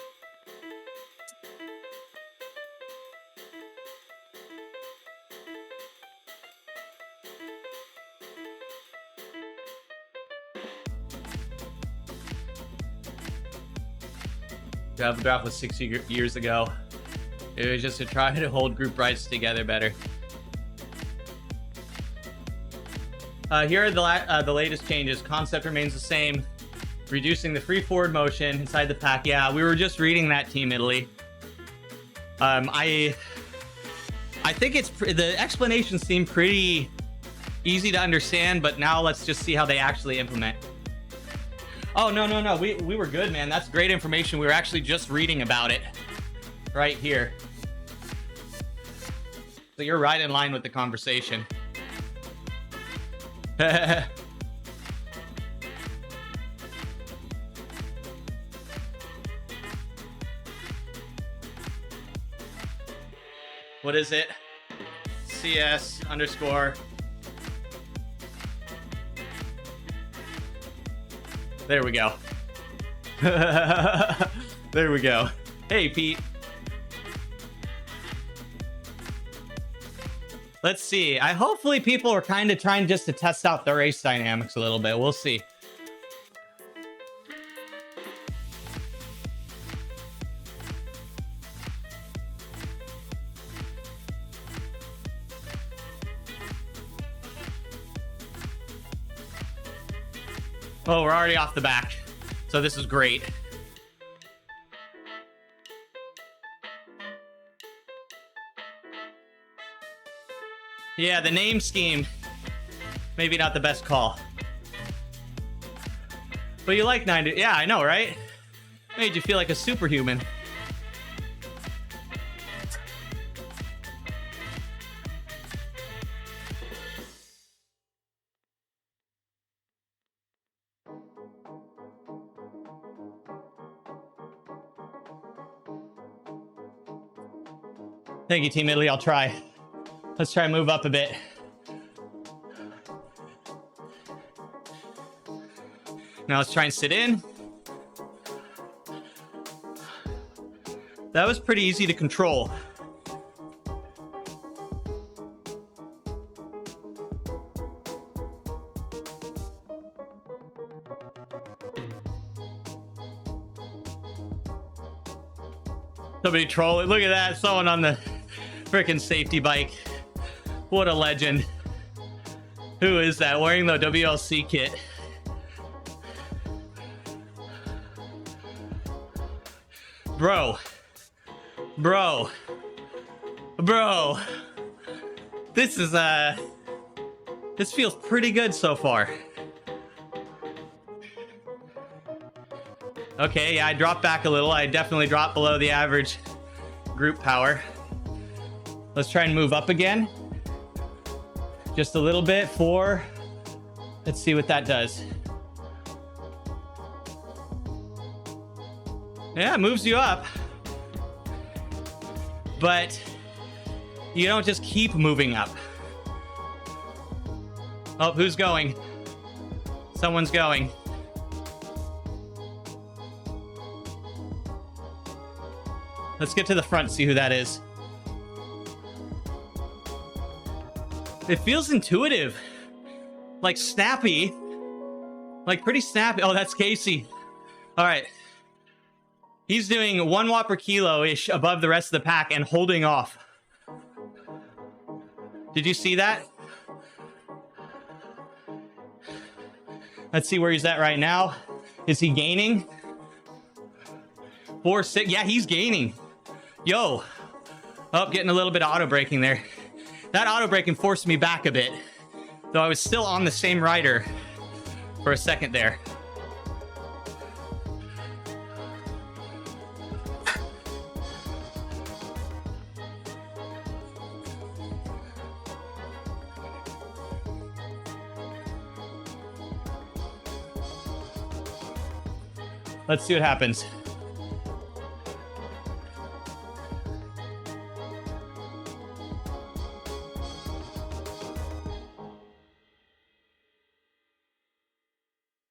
Gravel Drop was 6 years ago. It was just to try to hold group rides together better. Here are the latest changes. Concept remains the same. Reducing the free forward motion inside the pack. Yeah, we were just reading that, Team Italy. I think the explanations seem pretty easy to understand, but now let's just see how they actually implement. Oh, no. We were good, man. That's great information. We were actually just reading about it right here. So you're right in line with the conversation. What is it? CS underscore. There we go. There we go. Hey, Pete. Let's see. Hopefully people are kind of trying just to test out the race dynamics a little bit. We'll see. Oh, we're already off the back. So this is great. Yeah, the name scheme, maybe not the best call. But you like 90, yeah, I know, right? Made you feel like a superhuman. Thank you, Team Italy, I'll try. Let's try and move up a bit. Now let's try and sit in. That was pretty easy to control. Somebody troll it. Look at that. Someone on the freaking safety bike. What a legend. Who is that? Wearing the WLC kit. Bro. This is, this feels pretty good so far. Okay, yeah, I dropped back a little. I definitely dropped below the average group power. Let's try and move up again. Just a little bit for, let's see what that does. Yeah, it moves you up. But you don't just keep moving up. Oh, who's going? Someone's going. Let's get to the front, see who that is. It feels intuitive. Like snappy. Like pretty snappy. Oh, that's Casey. All right. He's doing 1 watt per kilo-ish above the rest of the pack and holding off. Did you see that? Let's see where he's at right now. Is he gaining? 4, 6. Yeah, he's gaining. Yo. Oh, getting a little bit of auto braking there. That auto braking forced me back a bit, though I was still on the same rider for a second there. Let's see what happens.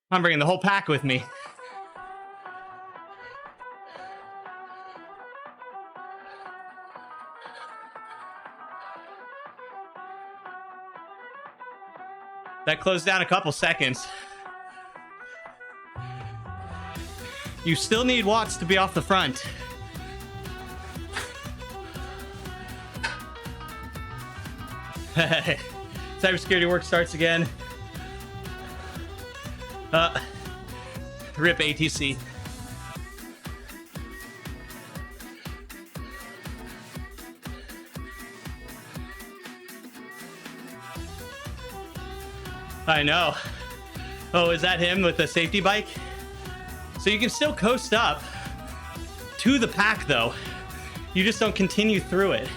I'm bringing the whole pack with me. That closed down a couple seconds. You still need watts to be off the front. Cybersecurity work starts again. Rip ATC. I know. Oh, is that him with the safety bike? So you can still coast up to the pack, though. You just don't continue through it.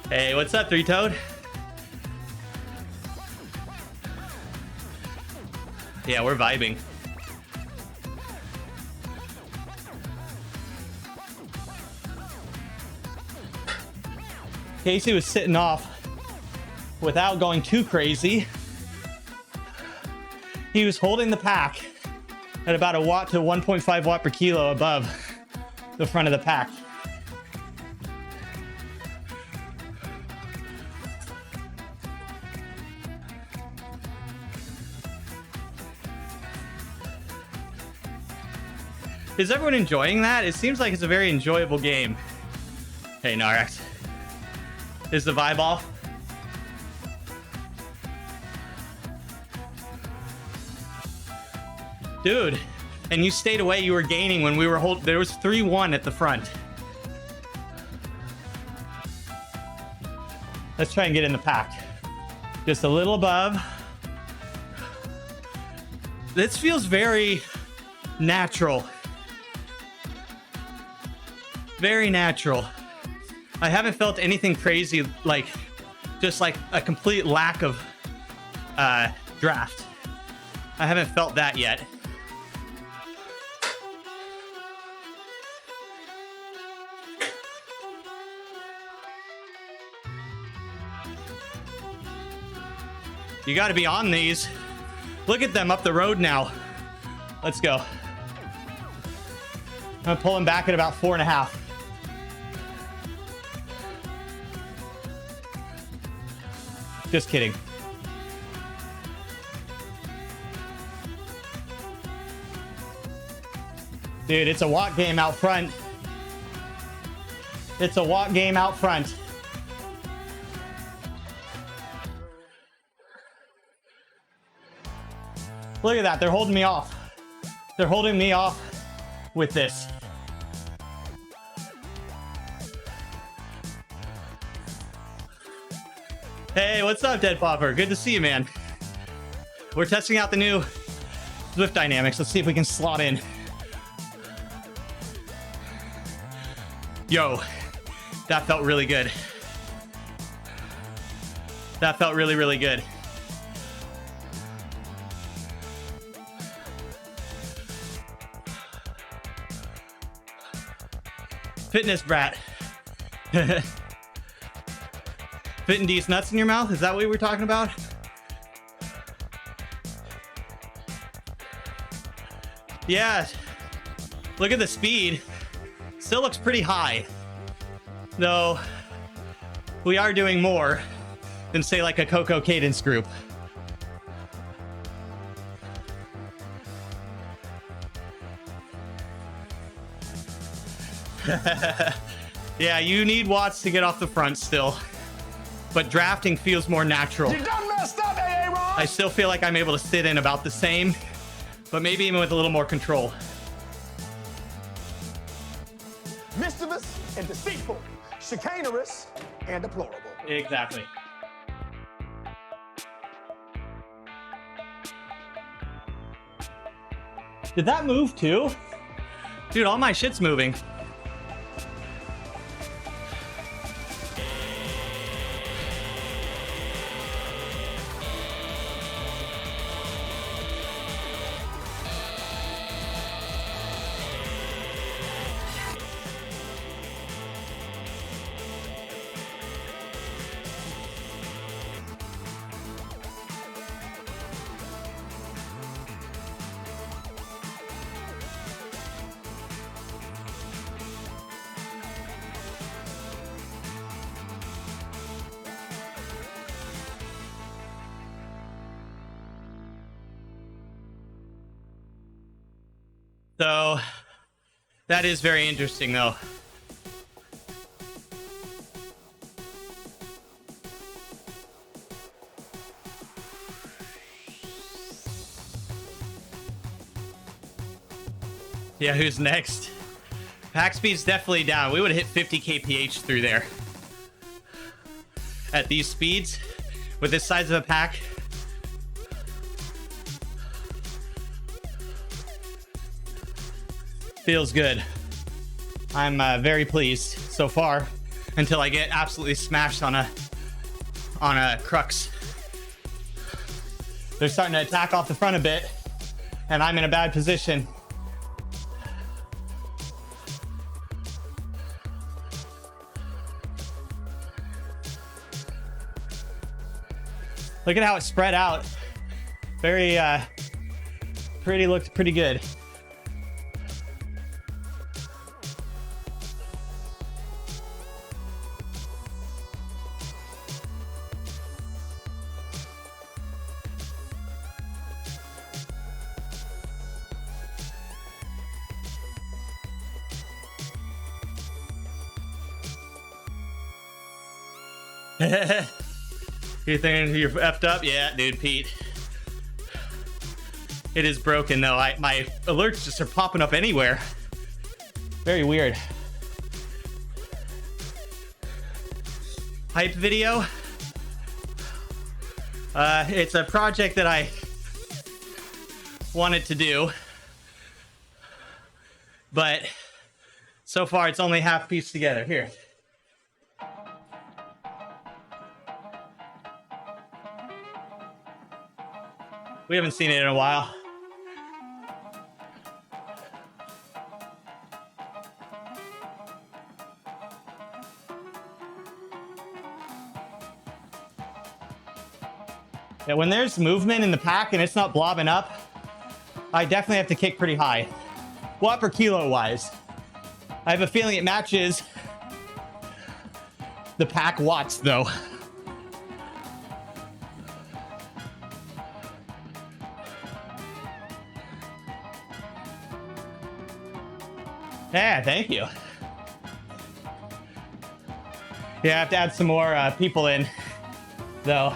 Hey, what's up, Three-Toed? Yeah, we're vibing. Casey was sitting off without going too crazy. He was holding the pack at about a watt to 1.5 watt per kilo above the front of the pack. Is everyone enjoying that? It seems like it's a very enjoyable game. Hey, Narax. Is the vibe off? Dude, and you stayed away, you were gaining when we were there was 3-1 at the front. Let's try and get in the pack. Just a little above. This feels very natural. Very natural. I haven't felt anything crazy, like just like a complete lack of draft. I haven't felt that yet. You got to be on these. Look at them up the road now. Let's go. I'm pulling back at about 4.5. Just kidding. Dude, it's a watt game out front. It's a watt game out front. Look at that. They're holding me off. They're holding me off with this. Hey, what's up, Dead Popper? Good to see you, man. We're testing out the new Zwift dynamics. Let's see if we can slot in. Yo, that felt really good. That felt really, really good. Fitness brat. Fitting these nuts in your mouth? Is that what we were talking about? Yeah. Look at the speed. Still looks pretty high. Though we are doing more than, say, like a Coco Cadence group. Yeah, you need watts to get off the front still. But drafting feels more natural. You done messed up, AA Ron! I still feel like I'm able to sit in about the same, but maybe even with a little more control. Mischievous and deceitful, chicanerous and deplorable. Exactly. Did that move too? Dude, all my shit's moving. So that is very interesting, though. Yeah, who's next? Pack speed's definitely down. We would have hit 50 kph through there. At these speeds, with this size of a pack. Feels good. I'm very pleased so far, until I get absolutely smashed on a crux. They're starting to attack off the front a bit, and I'm in a bad position. Look at how it spread out. Very looked pretty good. You thinking you're effed up? Yeah, dude, Pete. It is broken though. My alerts just are popping up anywhere. Very weird. Hype video. It's a project that I wanted to do, but so far it's only half pieced together. Here. We haven't seen it in a while. Yeah, when there's movement in the pack and it's not blobbing up, I definitely have to kick pretty high. Watt per kilo wise. I have a feeling it matches the pack watts though. Yeah, thank you. Yeah, I have to add some more people in, though.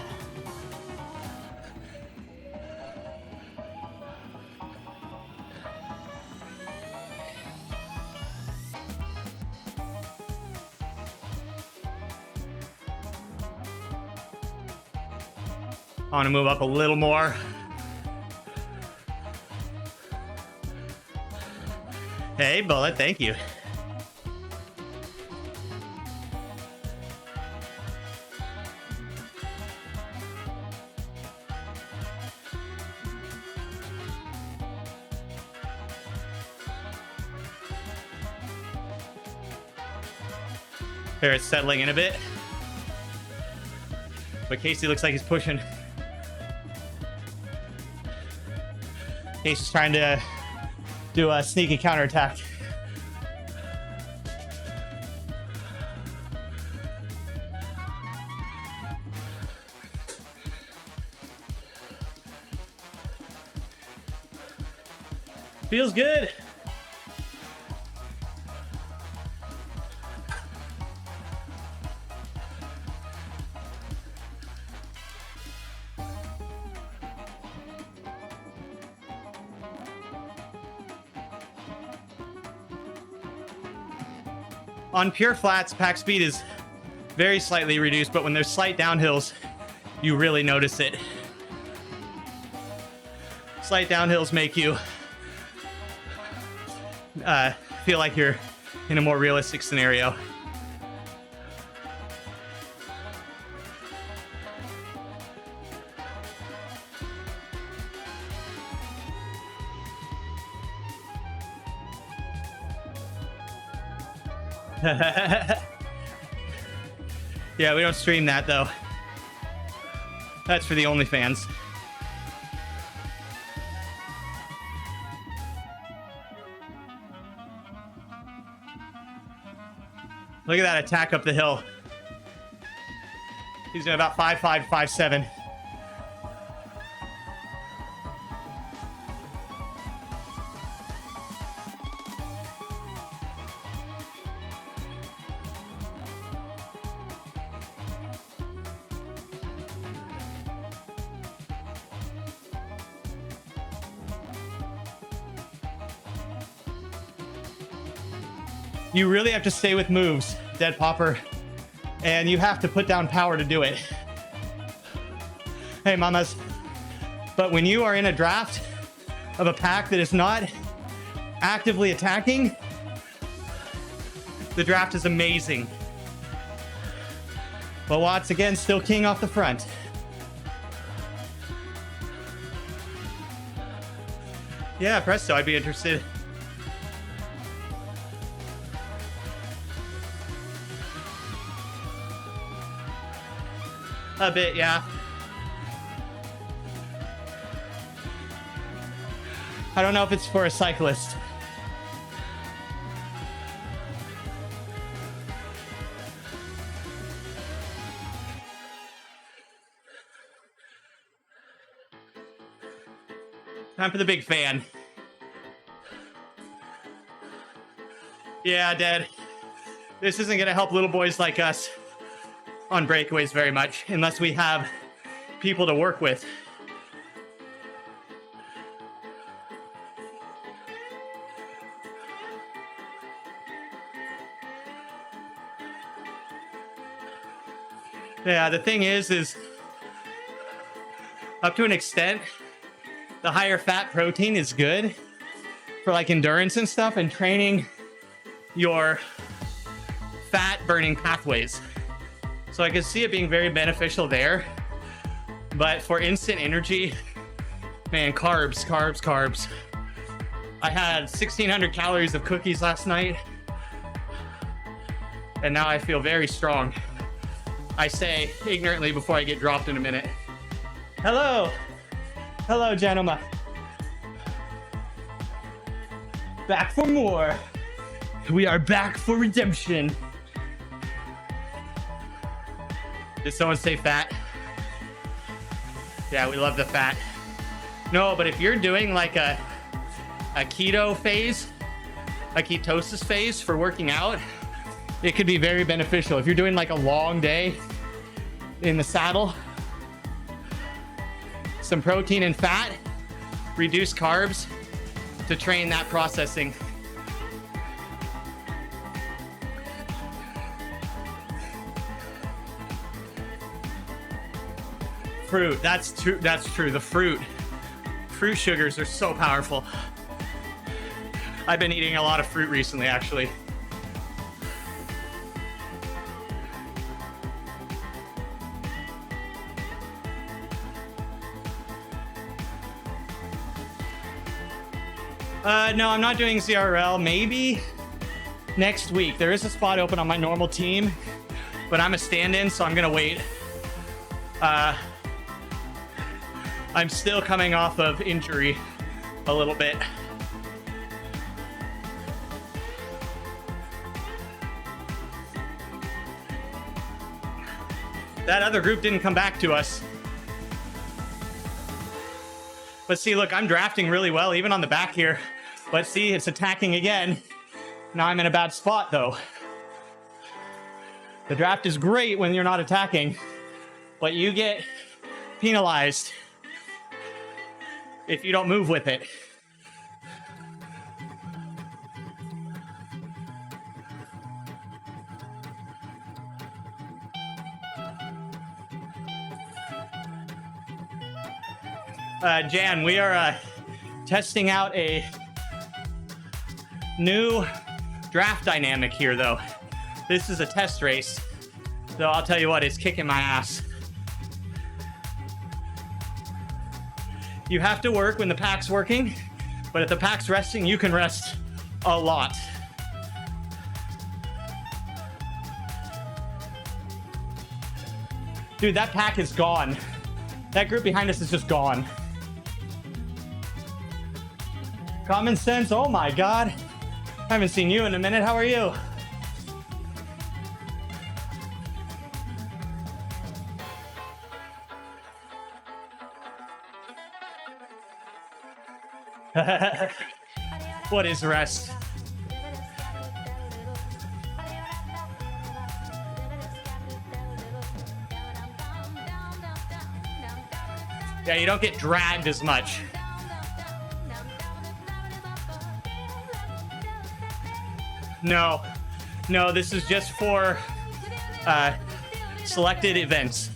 I want to move up a little more. Hey, Bullet, thank you. There, it's settling in a bit. But Casey looks like he's pushing. Casey's trying to do a sneaky counterattack. Feels good. On pure flats, pack speed is very slightly reduced, but when there's slight downhills, you really notice it. Slight downhills make you feel like you're in a more realistic scenario. Yeah, we don't stream that though. That's for the OnlyFans. Look at that attack up the hill. He's doing about 5'5", 5'7". You really have to stay with moves, Dead Popper, and you have to put down power to do it. Hey, mamas. But when you are in a draft of a pack that is not actively attacking, the draft is amazing. But Watts, again, still king off the front. Yeah, presto, I'd be interested. A bit, yeah. I don't know if it's for a cyclist. Time for the big fan. Yeah, Dad. This isn't gonna help little boys like us on breakaways very much unless we have people to work with. Yeah, the thing is up to an extent, the higher fat protein is good for like endurance and stuff and training your fat burning pathways. So I could see it being very beneficial there. But for instant energy, man, carbs, carbs, carbs. I had 1,600 calories of cookies last night, and now I feel very strong. I say ignorantly before I get dropped in a minute. Hello. Hello, gentlemen. Back for more. We are back for redemption. Did someone say fat? Yeah, we love the fat. No, but if you're doing like a keto phase, a ketosis phase for working out, it could be very beneficial. If you're doing like a long day in the saddle, some protein and fat, reduce carbs to train that processing. Fruit, that's true. That's true. The fruit sugars are so powerful. I've been eating a lot of fruit recently, actually. No, I'm not doing ZRL. Maybe next week. There is a spot open on my normal team, but I'm a stand-in, so I'm gonna wait. I'm still coming off of injury a little bit. That other group didn't come back to us. But see, look, I'm drafting really well, even on the back here. But see, it's attacking again. Now I'm in a bad spot, though. The draft is great when you're not attacking, but you get penalized if you don't move with it. Jan, we are testing out a new draft dynamic here, though. This is a test race, so I'll tell you what, it's kicking my ass. You have to work when the pack's working, but if the pack's resting, you can rest a lot. Dude, that pack is gone. That group behind us is just gone. Common sense, oh my God. I haven't seen you in a minute, how are you? What is rest? Yeah, you don't get dragged as much. No, No, this is just for selected events.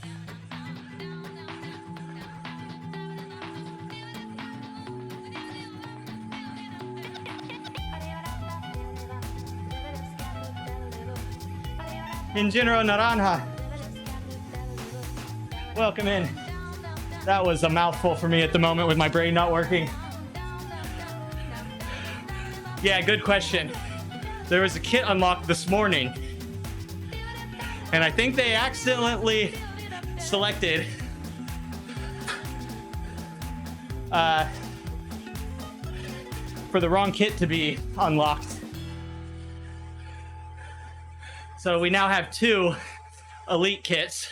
In general, Naranja. Welcome in. That was a mouthful for me at the moment with my brain not working. Yeah, good question. There was a kit unlocked this morning, and I think they accidentally selected for the wrong kit to be unlocked. So we now have 2 elite kits.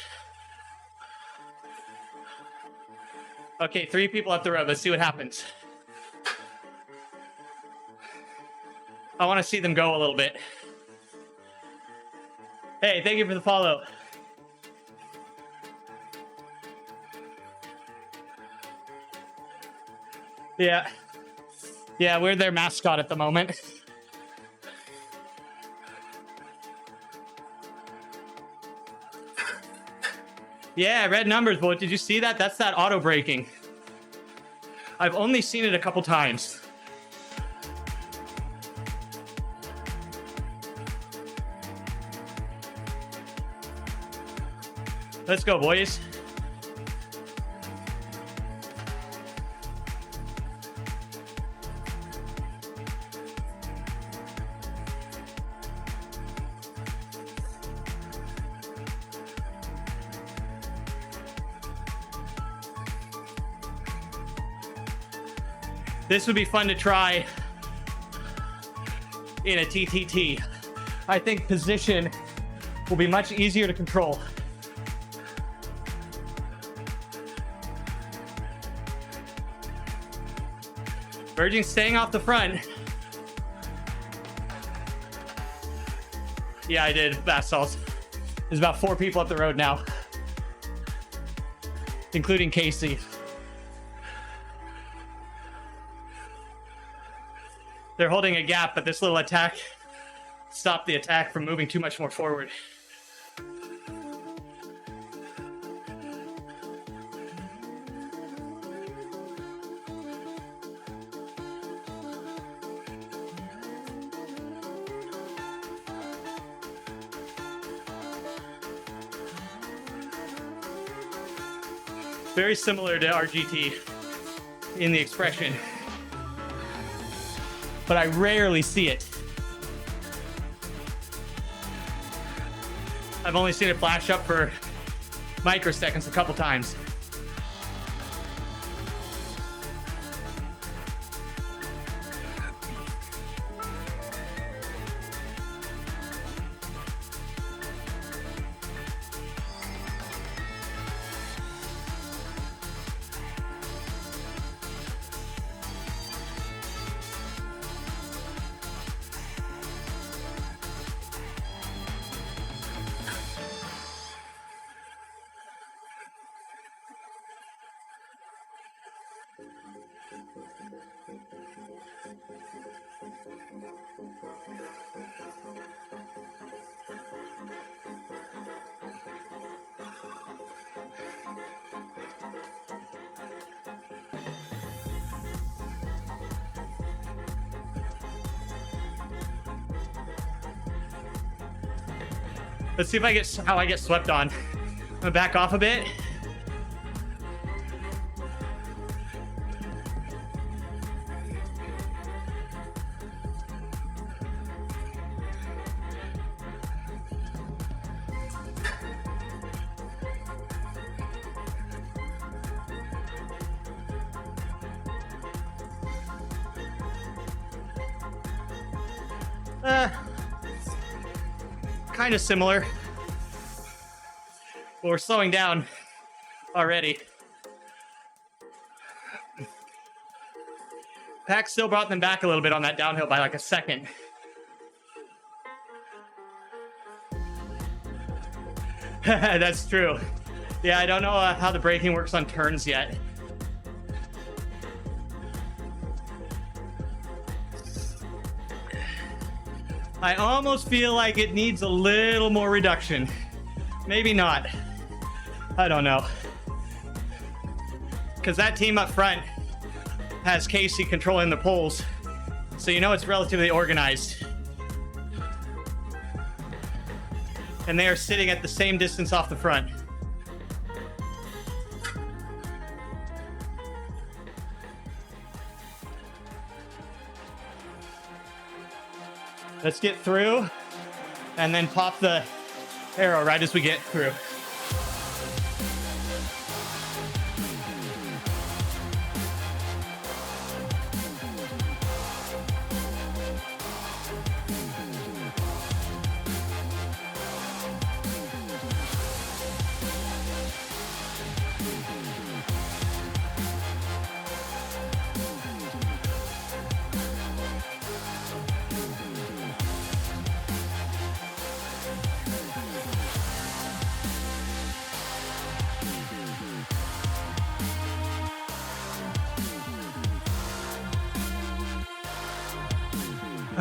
Okay, 3 people up the road. Let's see what happens. I want to see them go a little bit. Hey, thank you for the follow. Yeah. Yeah, we're their mascot at the moment. Yeah, red numbers, boy. Did you see that? That's that auto braking. I've only seen it a couple times. Let's go, boys. This would be fun to try in a TTT. I think position will be much easier to control. Urging staying off the front. Yeah, I did basalts. There's about 4 people up the road now, including Casey. They're holding a gap, but this little attack stopped the attack from moving too much more forward. Very similar to RGT in the expression, but I rarely see it. I've only seen it flash up for microseconds a couple times. Let's see if I get how I get swept on. I'm gonna back off a bit. Kind of similar, but we're slowing down already. Pack still brought them back a little bit on that downhill by like a second. That's true. Yeah, I don't know how the braking works on turns yet. I almost feel like it needs a little more reduction. Maybe not. I don't know. Because that team up front has Casey controlling the poles. So you know it's relatively organized. And they are sitting at the same distance off the front. Let's get through and then pop the arrow right as we get through.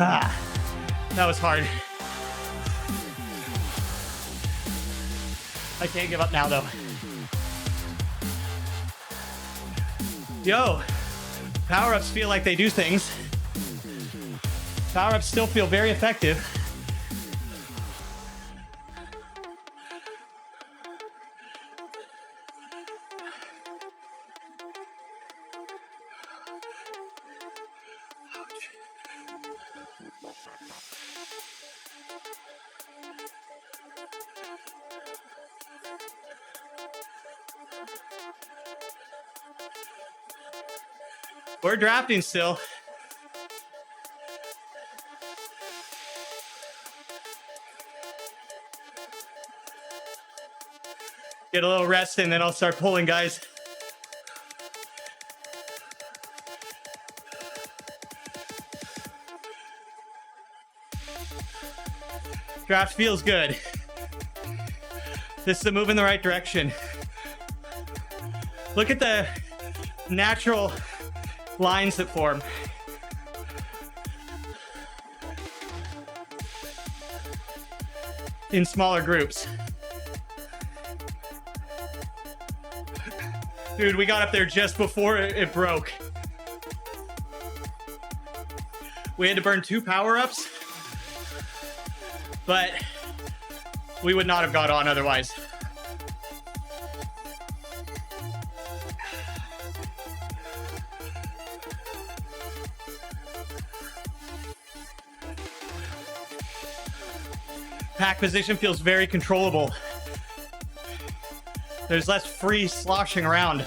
Ah, that was hard. I can't give up now, though. Yo, power-ups feel like they do things. Power-ups still feel very effective. We're drafting still. Get a little rest and then I'll start pulling, guys. Draft feels good. This is a move in the right direction. Look at the natural lines that form. In smaller groups. Dude, we got up there just before it broke. We had to burn 2 power-ups, but we would not have got on otherwise. Pack position feels very controllable. There's less free sloshing around.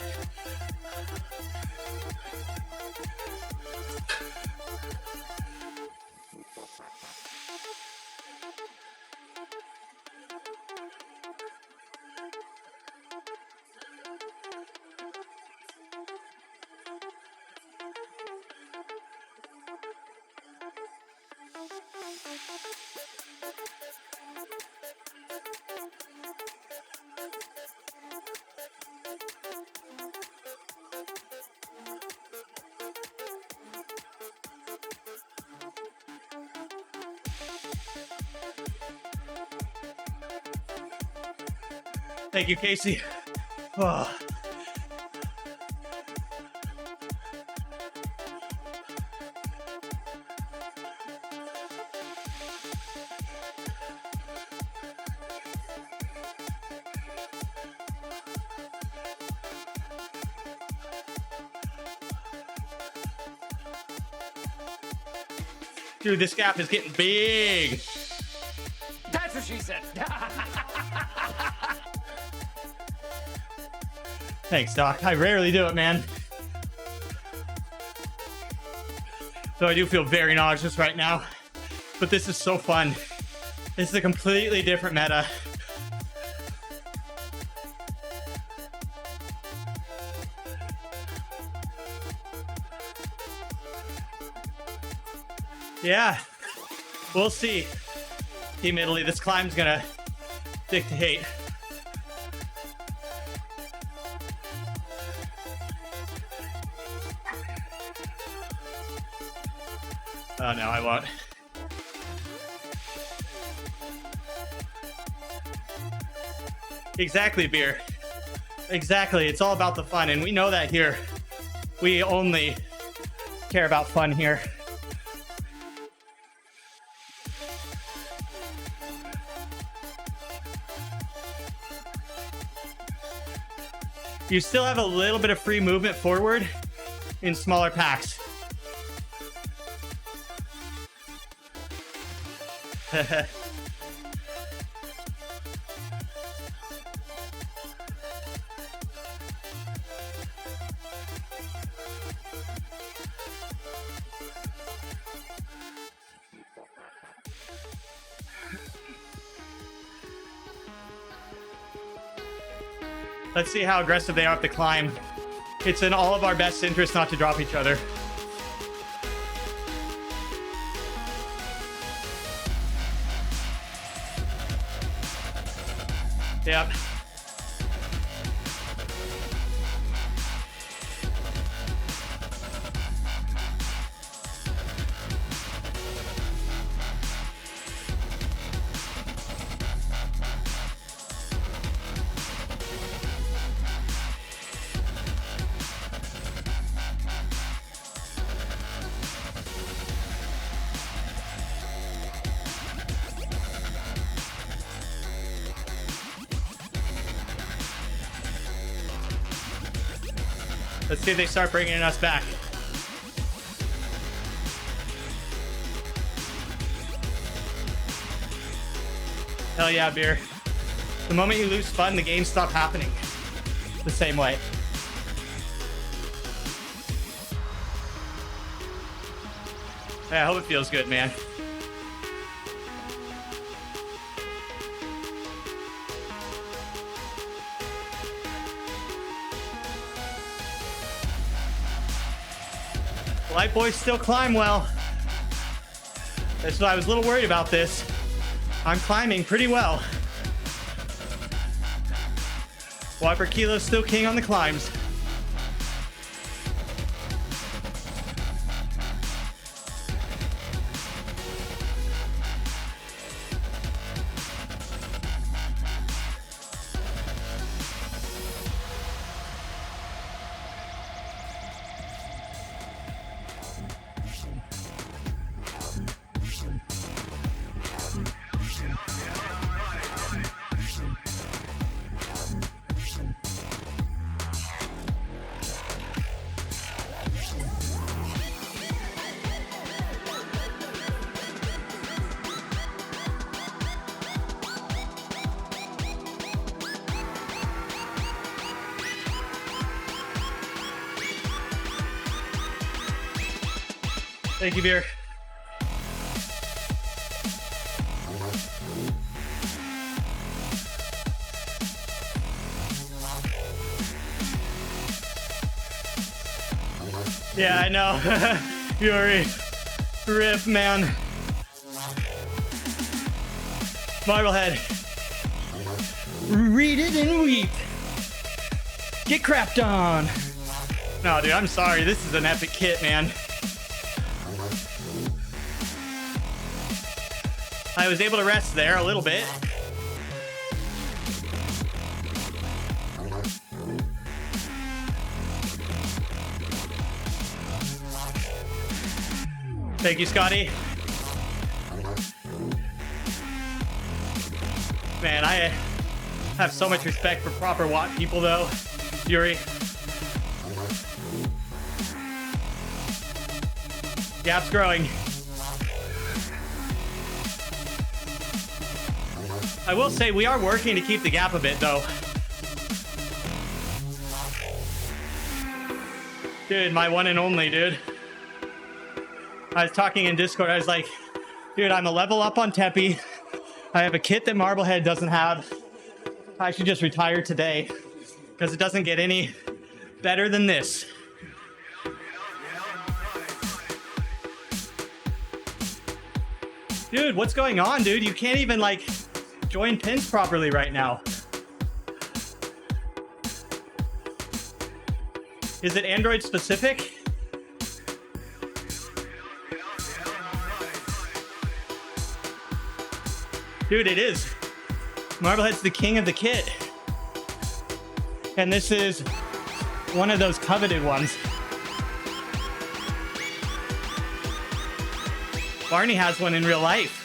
Thank you, Casey. Oh. Dude, this gap is getting big. That's what she said. Thanks, Doc. I rarely do it, man. So I do feel very nauseous right now, but this is so fun. This is a completely different meta. Yeah, we'll see. Team Italy, this climb's gonna dictate. Oh no, I won't. Exactly, Beer. Exactly. It's all about the fun, and we know that here. We only care about fun here. You still have a little bit of free movement forward in smaller packs. Let's see how aggressive they are up the climb. It's in all of our best interest not to drop each other. Yep. Let's see if they start bringing us back. Hell yeah, Beer. The moment you lose fun, the games stop happening the same way. Hey, I hope it feels good, man. Light boys still climb well. That's why I was a little worried about this. I'm climbing pretty well. Wiper Kilo's still king on the climbs. Thank you, Beer. Yeah, I know. Yuri. Rip, man. Marblehead. Read it and weep. Get crapped on. No, dude, I'm sorry. This is an epic kit, man. I was able to rest there a little bit. Thank you, Scotty. Man, I have so much respect for proper watt people, though. Yuri. Gap's growing. I will say we are working to keep the gap a bit, though. Dude, my one and only, dude. I was talking in Discord, I was like, dude, I'm a level up on Teppy. I have a kit that Marblehead doesn't have. I should just retire today, because it doesn't get any better than this. Dude, what's going on, dude? You can't even, like, join pins properly right now. Is it Android specific? Dude, it is. Marblehead's the king of the kit. And this is one of those coveted ones. Barney has one in real life.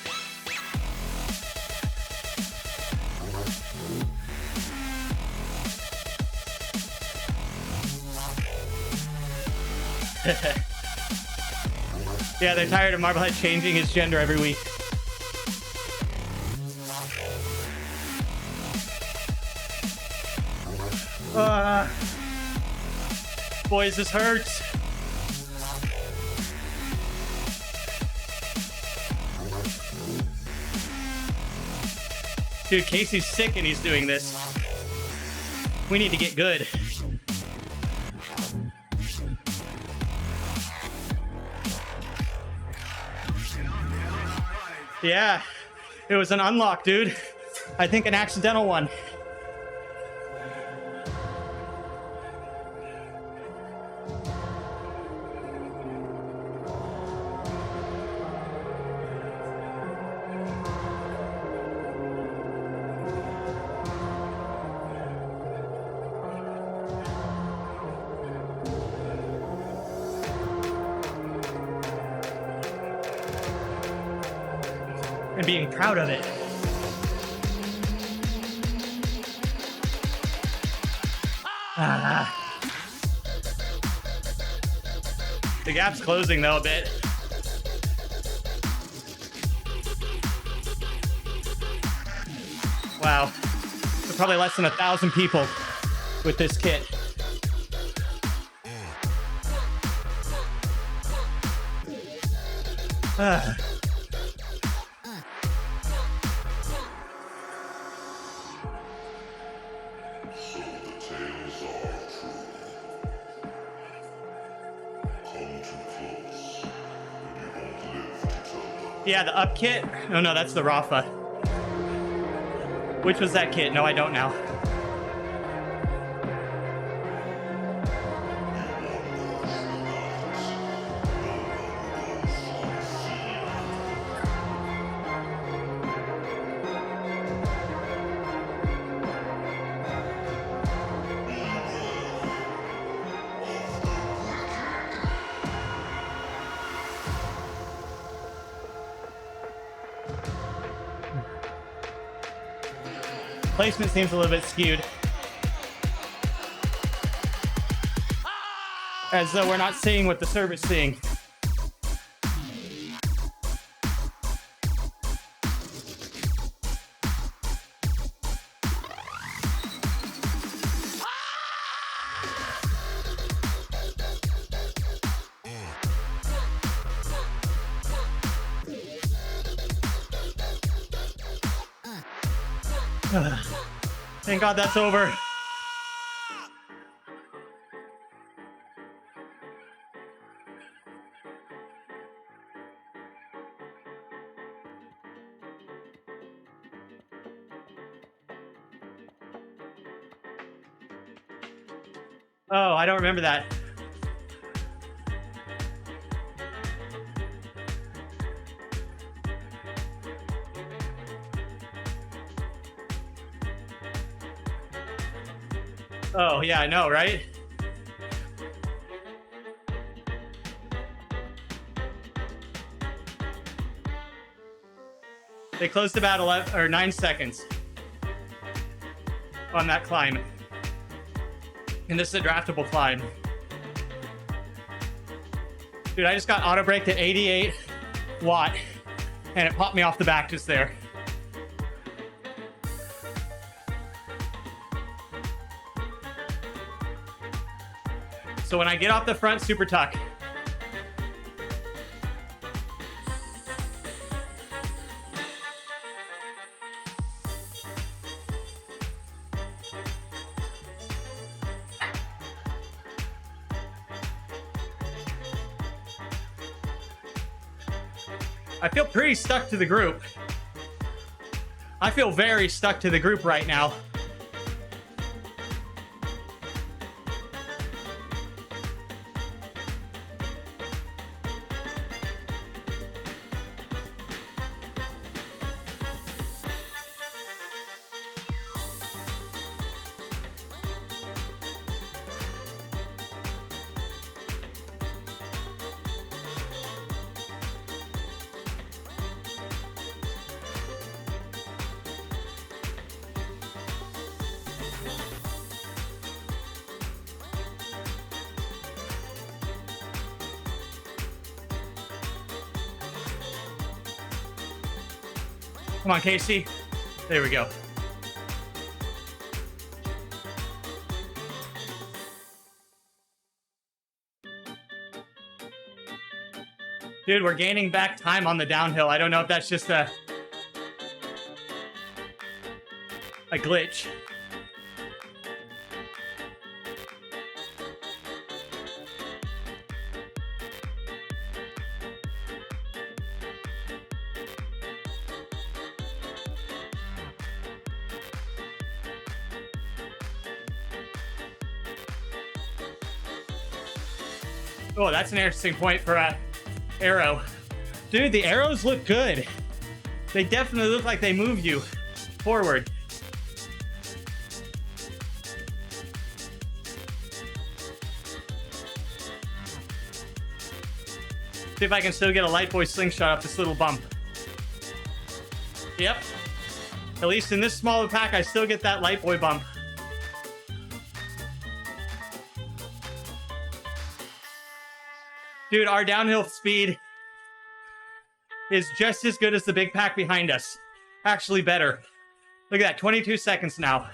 Yeah, they're tired of Marblehead changing his gender every week. Boys, this hurts. Dude, Casey's sick and he's doing this. We need to get good. Yeah, it was an unlock, dude. I think an accidental one. And being proud of it. The gap's closing though a bit. Wow. There's probably less than 1,000 people with this kit. Yeah, the up kit? Oh no, that's the Rafa. Which was that kit? No, I don't now. Placement seems a little bit skewed. As though we're not seeing what the server's seeing. Thank God that's over. Oh, I don't remember that. Oh, yeah, I know, right? They closed about 11 or 9 seconds on that climb. And this is a draftable climb. Dude, I just got auto braked at 88 watt and it popped me off the back just there. So when I get off the front super tuck, I feel pretty stuck to the group. I feel very stuck to the group right now. Come on, Casey. There we go. Dude, we're gaining back time on the downhill. I don't know if that's just a glitch. Oh, that's an interesting point for a arrow. Dude, the arrows look good. They definitely look like they move you forward. See if I can still get a light boy slingshot off this little bump. Yep. At least in this smaller pack, I still get that light boy bump. Dude, our downhill speed is just as good as the big pack behind us. Actually better. Look at that, 22 seconds now.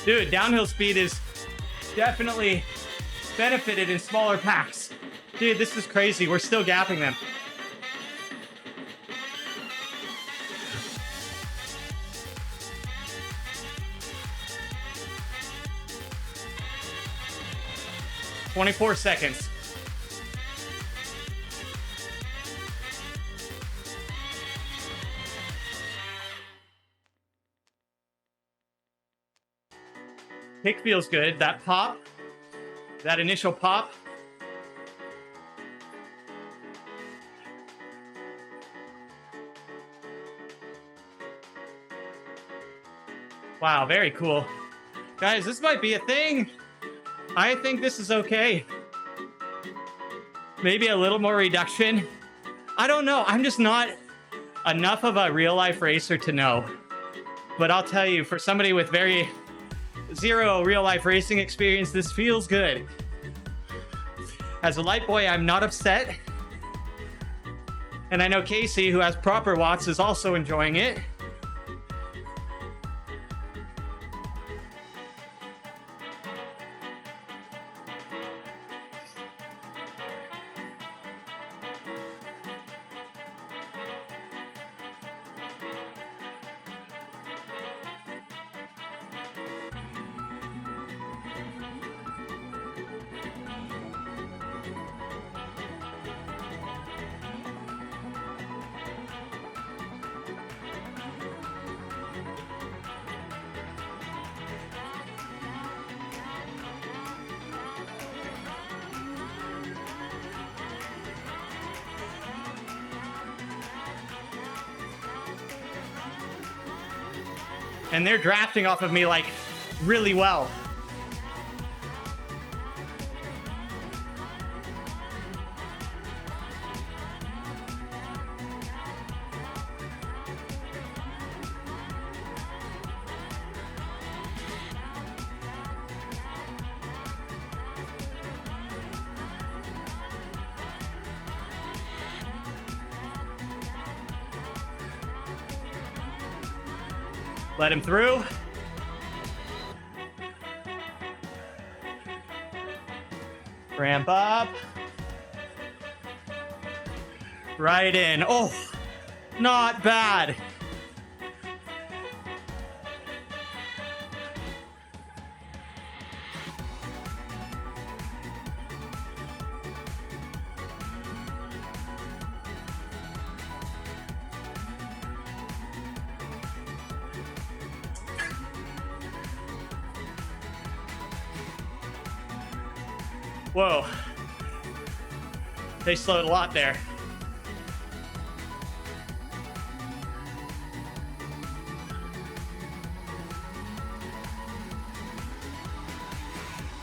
Dude, downhill speed is definitely benefited in smaller packs. Dude, this is crazy. We're still gapping them. "24 seconds. Kick feels good. That pop, that initial pop. Wow, very cool. Guys, this might be a thing. I think this is okay. Maybe a little more reduction. I don't know. I'm just not enough of a real life racer to know. But I'll tell you, for somebody with zero real life racing experience, this feels good. As a light boy, I'm not upset. And I know Casey, who has proper watts, is also enjoying it. And they're drafting off of me like really well. Let him through. Ramp up. Right in. Oh, not bad. Whoa. They slowed a lot there.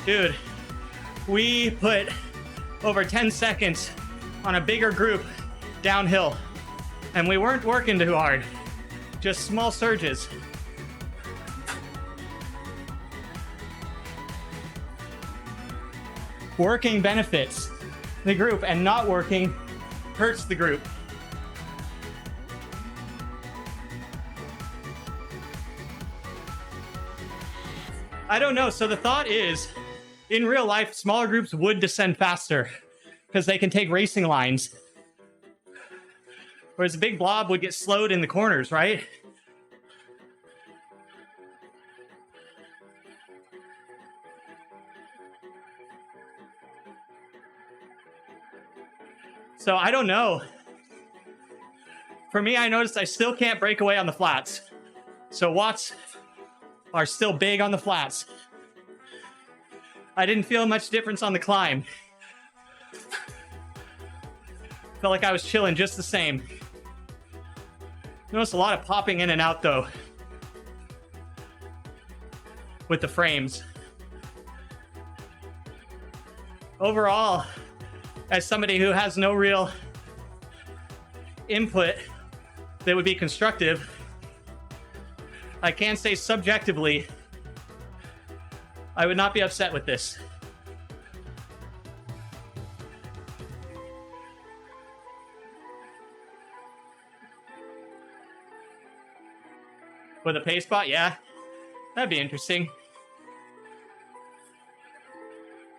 Dude, we put over 10 seconds on a bigger group downhill, and we weren't working too hard, just small surges. Working benefits the group, and not working hurts the group. I don't know. So the thought is, in real life, smaller groups would descend faster because they can take racing lines. Whereas a big blob would get slowed in the corners, right? So I don't know. For me, I noticed I still can't break away on the flats. So watts are still big on the flats. I didn't feel much difference on the climb. Felt like I was chilling just the same. Noticed a lot of popping in and out though with the frames. Overall, as somebody who has no real input that would be constructive, I can say subjectively, I would not be upset with this. With a pace spot, yeah, that'd be interesting.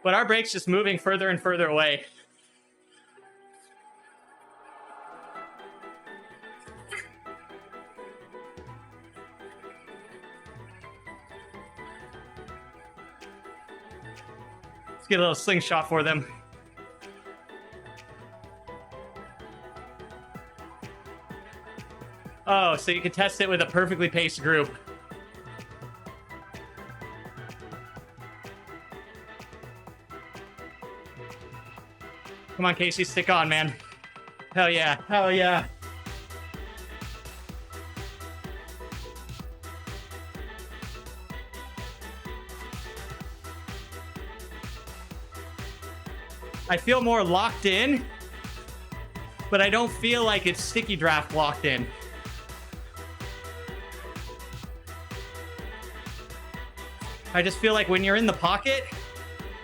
But our brake's just moving further and further away. Let's get a little slingshot for them. Oh, so you can test it with a perfectly paced group. Come on, Casey, stick on, man. Hell yeah, hell yeah. I feel more locked in, but I don't feel like it's sticky draft locked in. I just feel like when you're in the pocket,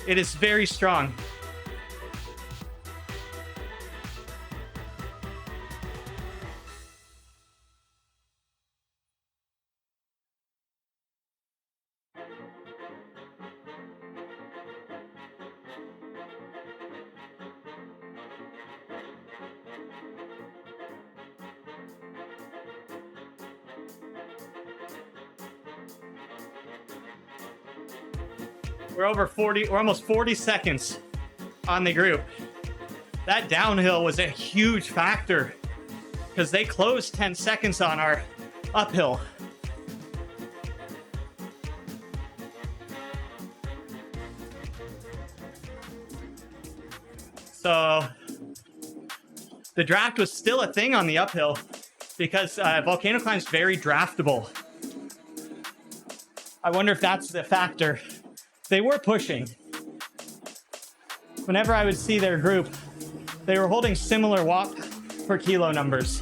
it is very strong. We're over 40, we're almost 40 seconds on the group. That downhill was a huge factor because they closed 10 seconds on our uphill. So the draft was still a thing on the uphill because Volcano Climb is very draftable. I wonder if that's the factor. They were pushing. Whenever I would see their group, they were holding similar watt per kilo numbers.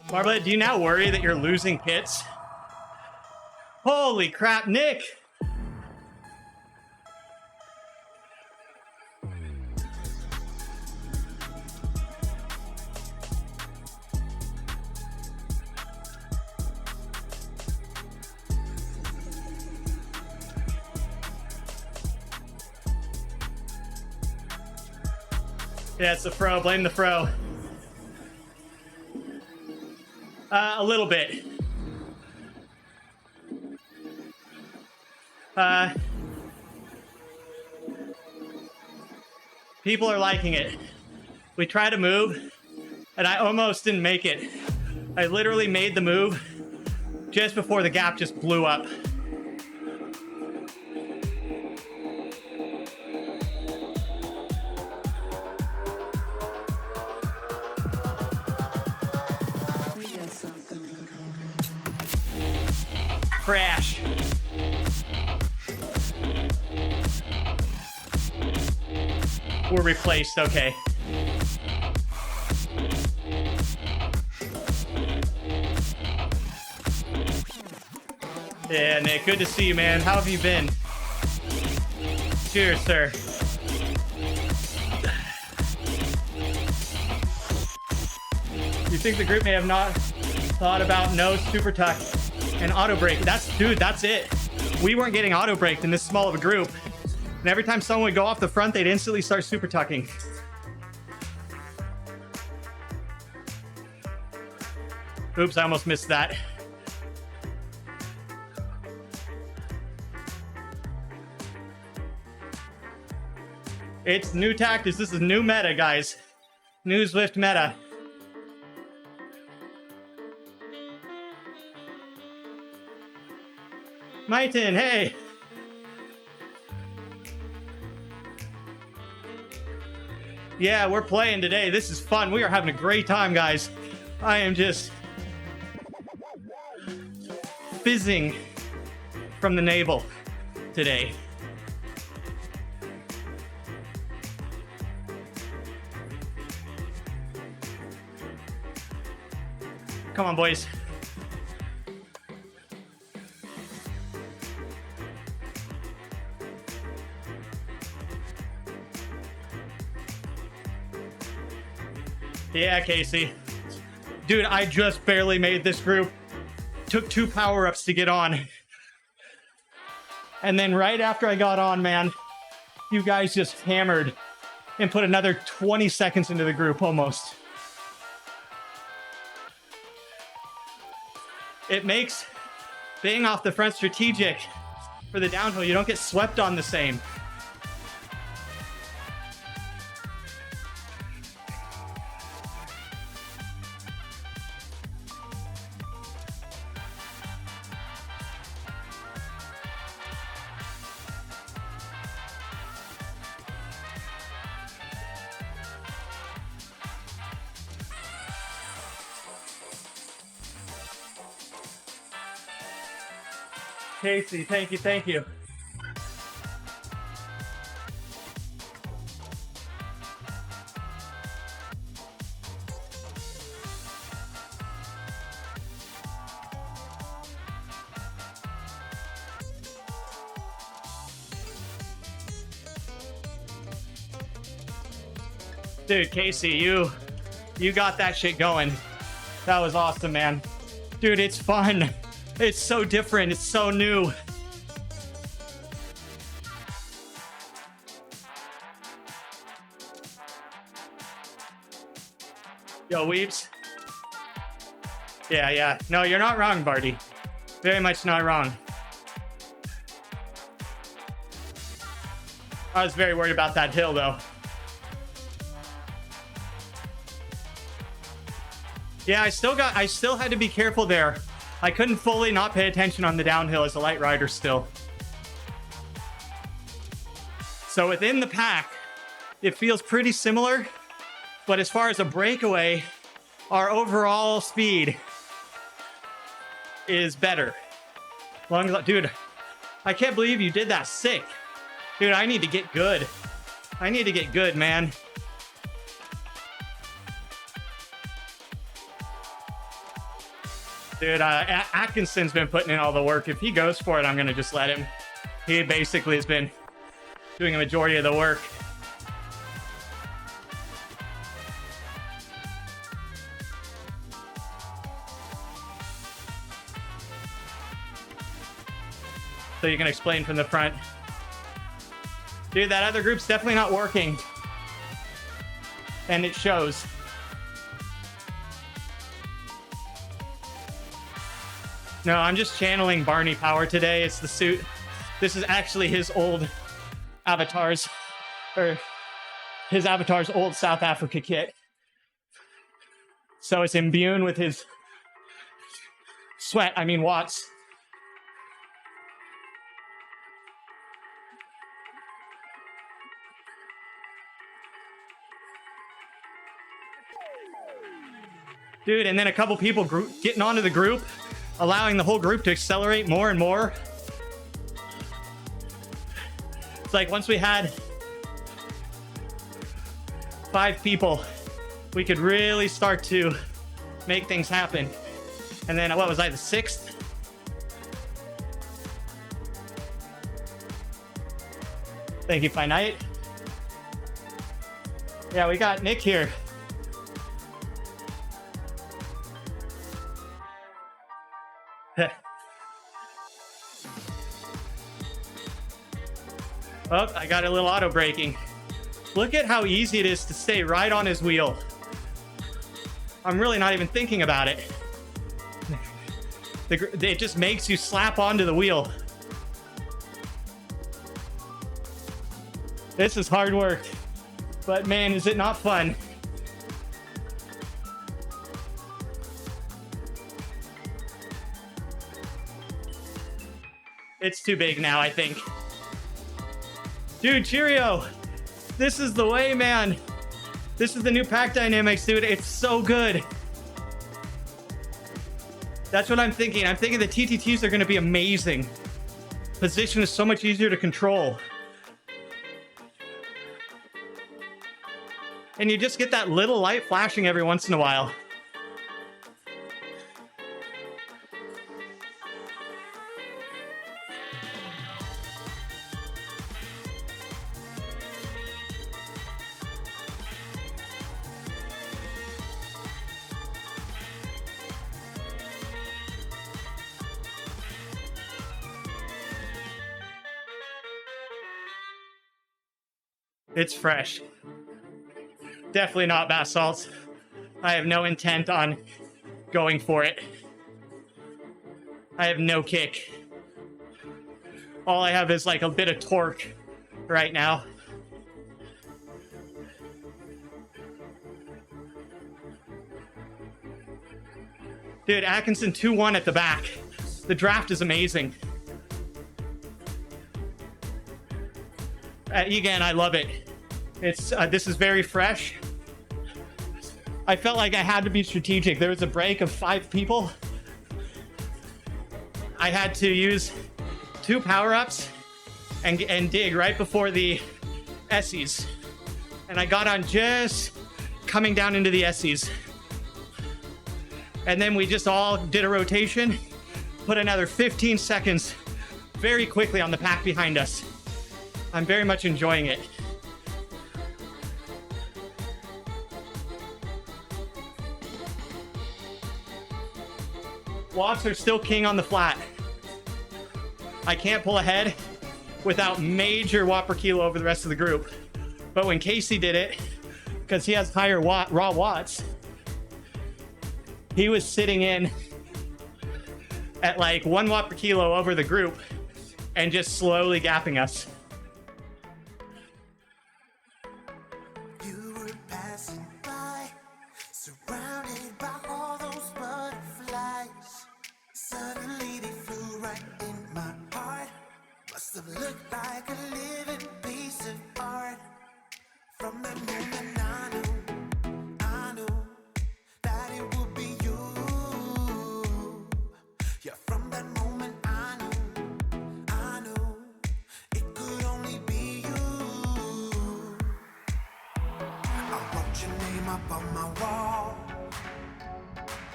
Barbara, do you now worry that you're losing hits? Holy crap, Nick! Yeah, it's the fro. Blame the fro. A little bit. People are liking it. We tried to move, and I almost didn't make it. I literally made the move just before the gap just blew up. Crash. We're replaced, okay. Yeah, Nick, good to see you, man. How have you been? Cheers, sir. You think the group may have not thought about no super tuck and auto brake? Dude, that's it. We weren't getting auto braked in this small of a group. And every time someone would go off the front, they'd instantly start super tucking. Oops, I almost missed that. It's new tactics. This is new meta, guys. New Zwift meta. Maitin, hey. Yeah, we're playing today. This is fun. We are having a great time, guys. I am just fizzing from the navel today. Come on, boys. Yeah, Casey. Dude, I just barely made this group. Took 2 power-ups to get on. And then right after I got on, man, you guys just hammered and put another 20 seconds into the group almost. It makes being off the front strategic for the downhill. You don't get swept on the same. Casey, thank you, thank you. Dude, Casey, you got that shit going. That was awesome, man. Dude, it's fun. It's so different. It's so new. Yo, Weeps. Yeah. No, you're not wrong, Barty. Very much not wrong. I was very worried about that hill, though. Yeah, I still had to be careful there. I couldn't fully not pay attention on the downhill as a light rider still. So within the pack, it feels pretty similar, but as far as a breakaway, our overall speed is better. Dude, I can't believe you did that sick. Dude, I need to get good. I need to get good, man. Dude, Atkinson's been putting in all the work. If he goes for it, I'm going to just let him. He basically has been doing a majority of the work. So you can explain from the front. Dude, that other group's definitely not working. and it shows. No, I'm just channeling Barney power today. It's the suit. This is actually his old avatar's, or his avatar's old South Africa kit. So it's imbued with his sweat, I mean watts. Dude, and then a couple people getting onto the group, allowing the whole group to accelerate more and more. It's like once we had 5 people, we could really start to make things happen. And then what was I, the 6th? Thank you, Finite. Yeah, we got Nick here. Oh, I got a little auto braking. Look at how easy it is to stay right on his wheel. I'm really not even thinking about it. It just makes you slap onto the wheel. This is hard work, but man, is it not fun. It's too big now, I think. Dude, cheerio. This is the way, man. This is the new pack dynamics, dude. It's so good. That's what I'm thinking. I'm thinking the TTTs are going to be amazing. Position is so much easier to control. And you just get that little light flashing every once in a while. It's fresh. Definitely not bath salts. I have no intent on going for it. I have no kick. All I have is like a bit of torque right now. Dude, Atkinson 2-1 at the back. The draft is amazing. Egan, I love it. It's this is very fresh. I felt like I had to be strategic. There was a break of 5 people. I had to use 2 power-ups and dig right before the Essies. And I got on just coming down into the Essies. And then we just all did a rotation, put another 15 seconds very quickly on the pack behind us. I'm very much enjoying it. Watts are still king on the flat. I can't pull ahead without major watt per kilo over the rest of the group. But when Casey did it, because he has higher raw watts, he was sitting in at like 1 watt per kilo over the group and just slowly gapping us. You were passing by, surrounded by all those butterflies. Suddenly they flew right in my heart. Must have looked like a living piece of art. From that moment I knew that it would be you. Yeah, from that moment I knew it could only be you. I wrote your name up on my wall,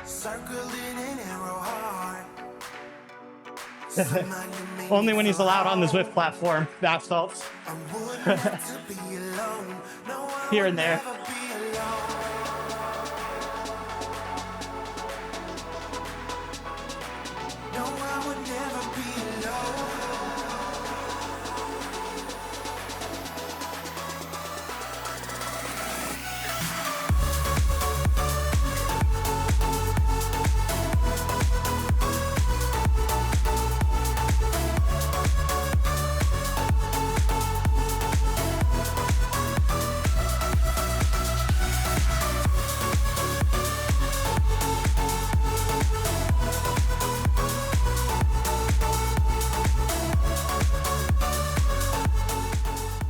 circled in an arrow heart. Only when he's allowed on the Zwift platform, bath salts. Here and there.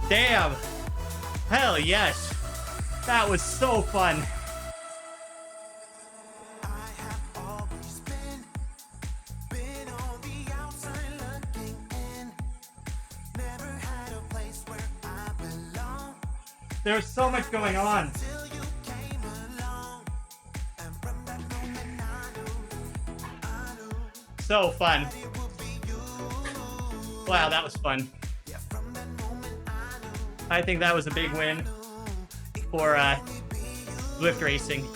Damn. Hell yes. That was so fun. I have always been on the outside looking in. Never had a place where I belong There's so much going on. till you came along. And from that moment I knew So fun. it would be you. Wow, that was fun. Yeah, from that moment I knew I think that was a big win for Zwift racing.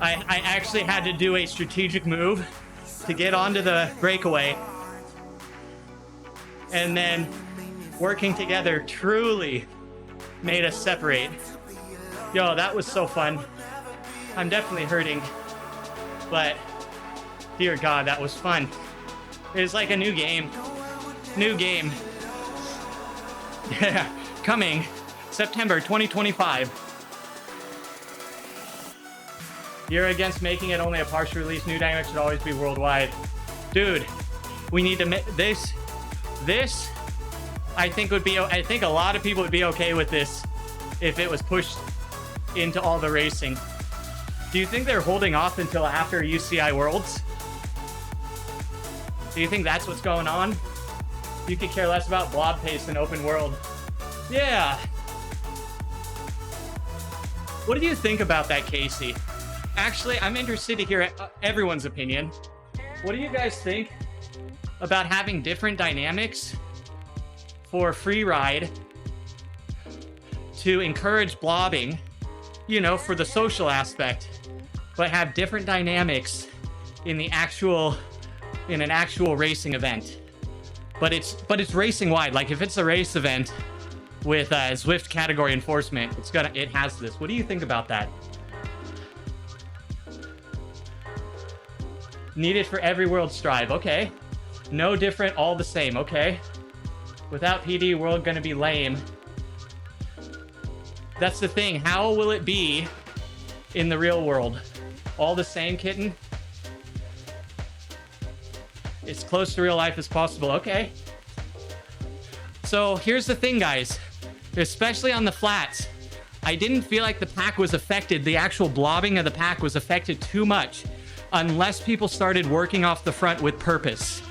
I actually had to do a strategic move to get onto the breakaway. And then working together truly made us separate. Yo, that was so fun. I'm definitely hurting, but dear God, that was fun. It was like a new game. New game. Yeah, coming September 2025. You're against making it only a partial release. New dynamics should always be worldwide. Dude, we need to make this. I think a lot of people would be okay with this if it was pushed into all the racing. Do you think they're holding off until after UCI Worlds? Do you think that's what's going on? You could care less about blob pace than open world. Yeah. What do you think about that, Casey? Actually, I'm interested to hear everyone's opinion. What do you guys think about having different dynamics for free ride to encourage blobbing, you know, for the social aspect, but have different dynamics in an actual racing event? But it's racing wide. Like if it's a race event with Zwift category enforcement, it has this. What do you think about that? Needed for every world strive. Okay. No different, all the same. Okay. Without PD, world gonna be lame. That's the thing. How will it be in the real world? All the same, kitten? As close to real life as possible. Okay. So here's the thing, guys. Especially on the flats, I didn't feel like the pack was affected. The actual blobbing of the pack was affected too much unless people started working off the front with purpose.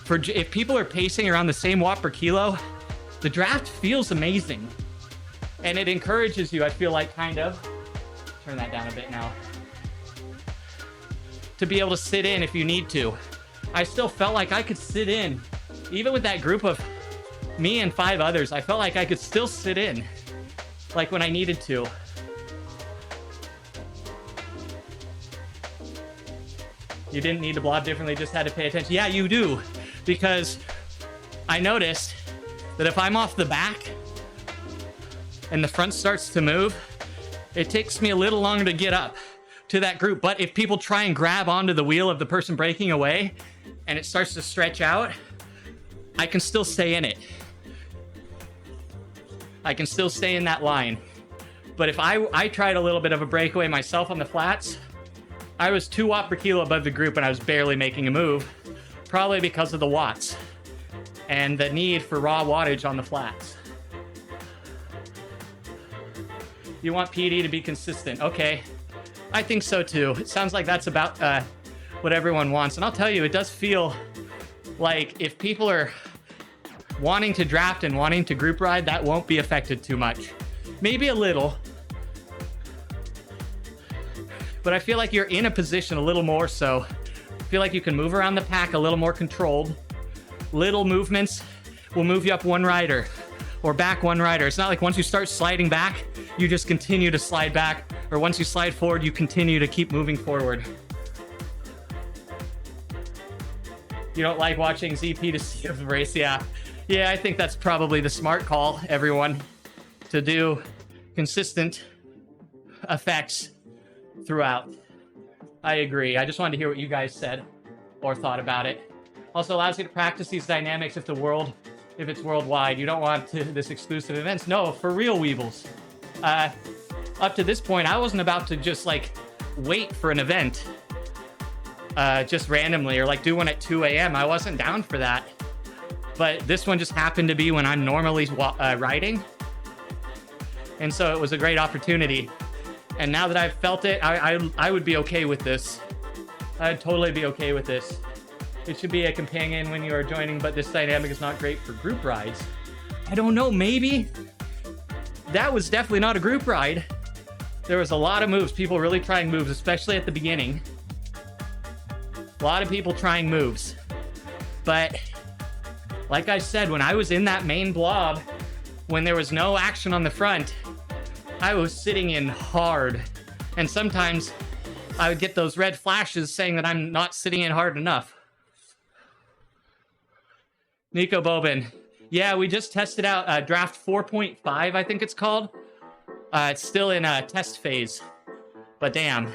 If people are pacing around the same watt per kilo, the draft feels amazing. And it encourages you, I feel like, kind of. Turn that down a bit now. To be able to sit in if you need to. I still felt like I could sit in. Even with that group of me and 5 others, I felt like I could still sit in. Like when I needed to. You didn't need to blob differently, just had to pay attention. Yeah, you do. Because I noticed that if I'm off the back and the front starts to move, it takes me a little longer to get up to that group. But if people try and grab onto the wheel of the person breaking away and it starts to stretch out, I can still stay in it. I can still stay in that line. But if I tried a little bit of a breakaway myself on the flats, I was 2 watt per kilo above the group and I was barely making a move, probably because of the watts and the need for raw wattage on the flats. You want PD to be consistent. Okay, I think so too. It sounds like that's about what everyone wants. And I'll tell you, it does feel like if people are wanting to draft and wanting to group ride, that won't be affected too much. Maybe a little. But I feel like you're in a position a little more so. I feel like you can move around the pack a little more controlled. Little movements will move you up 1 rider or back 1 rider. It's not like once you start sliding back, you just continue to slide back, or once you slide forward, you continue to keep moving forward. You don't like watching ZP to see the race? Yeah, I think that's probably the smart call, everyone, to do consistent effects throughout. I agree. I just wanted to hear what you guys said or thought about it. Also allows you to practice these dynamics if it's worldwide. You don't want this exclusive events. No, for real, Weebles. Up to this point, I wasn't about to just like wait for an event just randomly or like do one at 2 a.m. I wasn't down for that. but this one just happened to be when I'm normally riding. And so it was a great opportunity. And now that I've felt it, I would be okay with this. I'd totally be okay with this. It should be a companion when you are joining, but this dynamic is not great for group rides. I don't know, maybe. That was definitely not a group ride. There was a lot of moves, people really trying moves, especially at the beginning. A lot of people trying moves. But like I said, when I was in that main blob, when there was no action on the front, I was sitting in hard. And sometimes I would get those red flashes saying that I'm not sitting in hard enough. Nico Bobin. Yeah, we just tested out draft 4.5, I think it's called. It's still in test phase. But damn.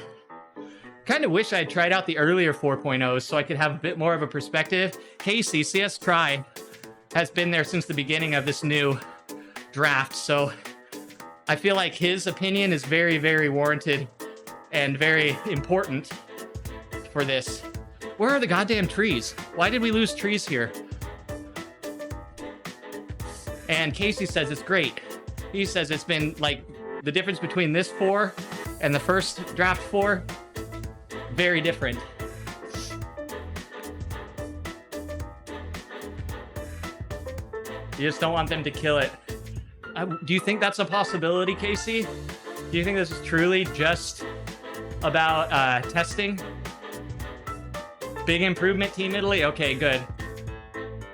Kind of wish I had tried out the earlier 4.0s so I could have a bit more of a perspective. Casey, CS Try, has been there since the beginning of this new draft, so I feel like his opinion is very, very warranted and very important for this. Where are the goddamn trees? Why did we lose trees here? And Casey says it's great. He says it's been like the difference between this 4 and the first draft 4, very different. You just don't want them to kill it. Do you think that's a possibility, Casey? Do you think this is truly just about testing? Big improvement, Team Italy? Okay, good.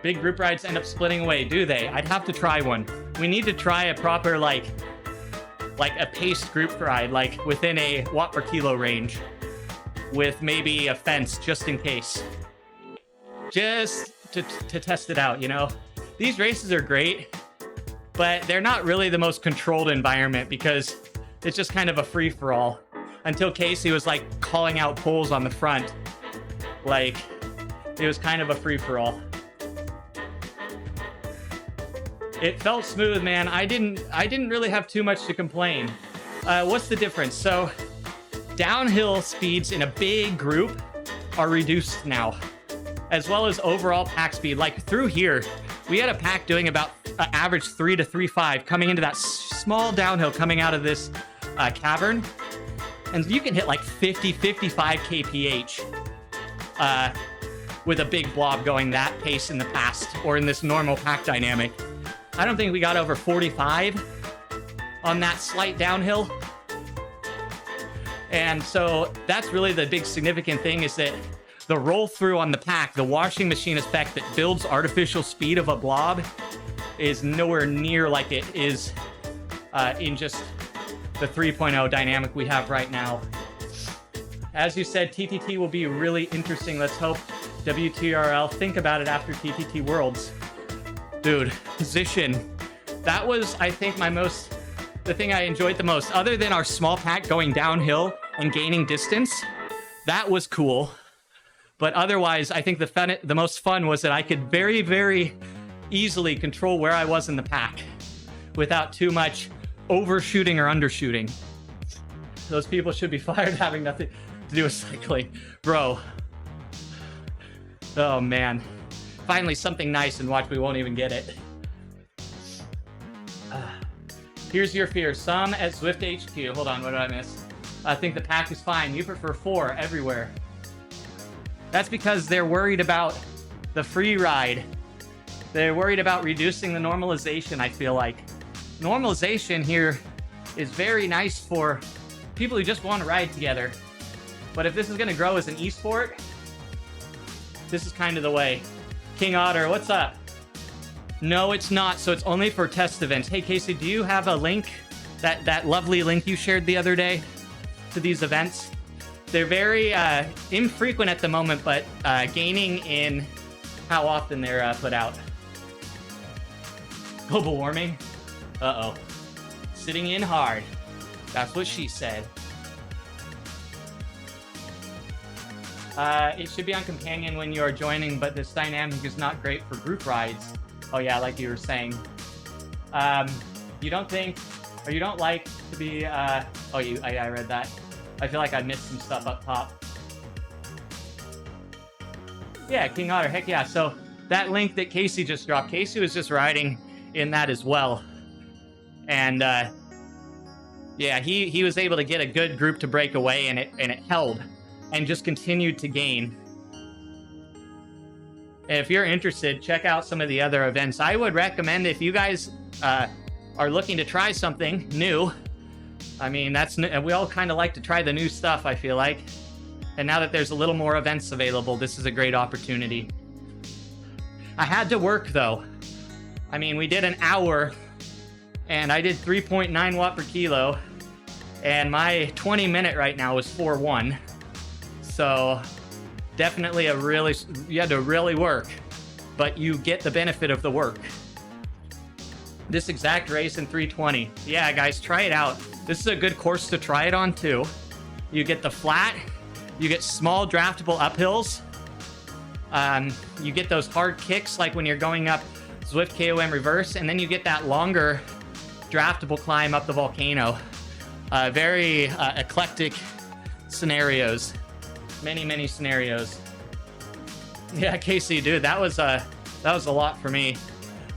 Big group rides end up splitting away, do they? I'd have to try one. We need to try a proper, like a paced group ride, like within a watt per kilo range, with maybe a fence, just in case. Just to test it out, you know? These races are great, but they're not really the most controlled environment because it's just kind of a free-for-all. Until Casey was like calling out poles on the front. Like, it was kind of a free-for-all. It felt smooth, man. I didn't really have too much to complain. What's the difference? So, downhill speeds in a big group are reduced now, as well as overall pack speed. Like through here, we had a pack doing about average 3 to 3.5 coming into that small downhill coming out of this cavern. And you can hit like 50, 55 kph with a big blob going that pace in the past or in this normal pack dynamic. I don't think we got over 45 on that slight downhill. And so that's really the big significant thing, is that the roll through on the pack, the washing machine effect that builds artificial speed of a blob, is nowhere near like it is in just the 3.0 dynamic we have right now. As you said, TTT will be really interesting. Let's hope WTRL think about it after TTT Worlds. Dude, position. That was, I think, the thing I enjoyed the most. Other than our small pack going downhill and gaining distance, that was cool. But otherwise, I think the most fun was that I could very, very easily control where I was in the pack without too much overshooting or undershooting. Those people should be fired having nothing to do with cycling. Bro. Oh, man. Finally, something nice, and watch, we won't even get it. Here's your fear. Some at Zwift HQ. Hold on, what did I miss? I think the pack is fine. You prefer 4 everywhere. That's because they're worried about the free ride. They're worried about reducing the normalization, I feel like. Normalization here is very nice for people who just want to ride together. But if this is going to grow as an esport, this is kind of the way. King Otter, what's up? No, it's not. So it's only for test events. Hey, Casey, do you have a link? That lovely link you shared the other day to these events? They're very infrequent at the moment, but gaining in how often they're put out. Global warming? Uh-oh. Sitting in hard. That's what she said. It should be on companion when you are joining, but this dynamic is not great for group rides. Oh yeah, like you were saying. You don't think, or you don't like to be, I read that. I feel like I missed some stuff up top. Yeah, King Otter, heck yeah. So that link that Casey just dropped, Casey was just riding in that as well. And yeah, he was able to get a good group to break away, and it held and just continued to gain. If you're interested, check out some of the other events. I would recommend, if you guys are looking to try something new, I mean, we all kind of like to try the new stuff, I feel like. And now that there's a little more events available, this is a great opportunity. I had to work though. I mean, we did an hour and I did 3.9 watt per kilo, and my 20 minute right now is 4.1. So definitely you had to really work, but you get the benefit of the work. This exact race in 3:20. Yeah, guys, try it out. This is a good course to try it on too. You get the flat, you get small draftable uphills. You get those hard kicks like when you're going up Zwift KOM Reverse, and then you get that longer draftable climb up the volcano. Very eclectic scenarios. Many scenarios. Yeah, Casey, dude, that was a lot for me.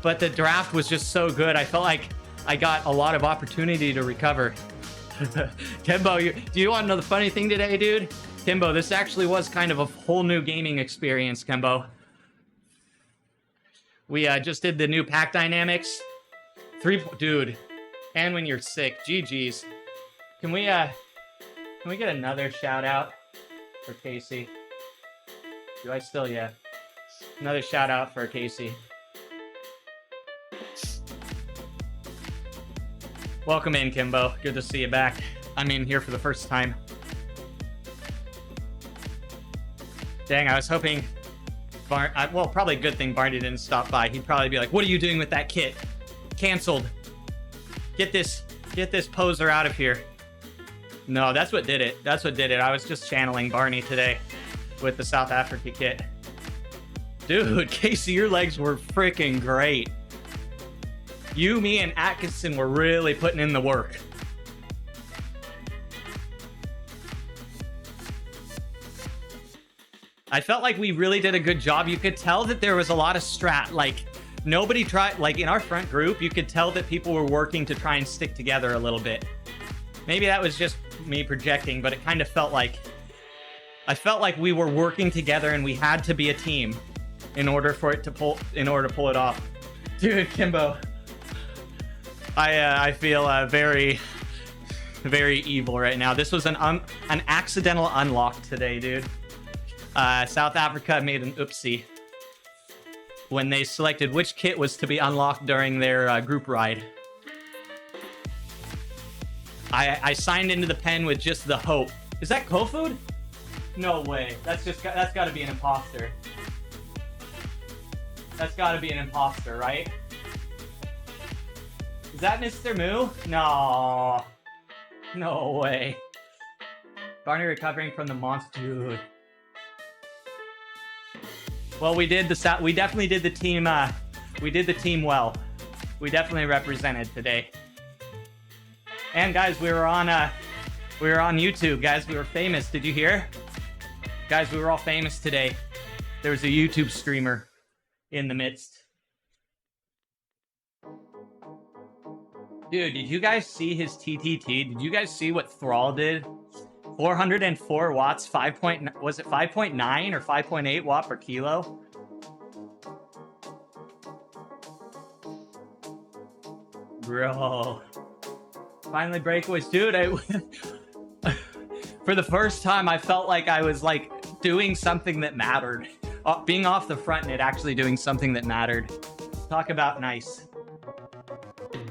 But the draft was just so good. I felt like I got a lot of opportunity to recover. Kimbo, do you want to know the funny thing today, dude? Kimbo, this actually was kind of a whole new gaming experience, Kimbo. We just did the new pack dynamics. Dude, and when you're sick, GG's. Can we get another shout out for Casey? Do I still, yeah. Another shout out for Casey. Welcome in, Kimbo. Good to see you back. I'm in here for the first time. Dang, I was hoping well, probably a good thing Barney didn't stop by. He'd probably be like, what are you doing with that kit? Canceled. Get this poser out of here. No, that's what did it. That's what did it. I was just channeling Barney today with the South Africa kit. Dude, Casey, your legs were freaking great. You, me, and Atkinson were really putting in the work. I felt like we really did a good job. You could tell that there was a lot of strat. Like, nobody tried, like in our front group, you could tell that people were working to try and stick together a little bit. Maybe that was just me projecting, but it kind of felt like, I felt like we were working together and we had to be a team in order to pull it off. Dude, Kimbo, I feel very, very evil right now. This was an accidental unlock today, dude. South Africa made an oopsie when they selected which kit was to be unlocked during their group ride. I signed into the pen with just the hope. Is that Kofood? No way. That's got to be an imposter. That's got to be an imposter, right? Is that Mr. Moo? No. No way. Barney recovering from the monster. Dude. Well, we definitely did the team. We did the team well. We definitely represented today. And guys, we were on YouTube. Guys, we were famous. Did you hear? Guys, we were all famous today. There was a YouTube streamer in the midst. Dude, did you guys see his TTT? Did you guys see what Thrall did? 404 watts, was it 5.9 or 5.8 watt per kilo? Bro. Finally breakaways. Dude, for the first time, I felt like I was like doing something that mattered. Being off the front and it actually doing something that mattered. Talk about nice.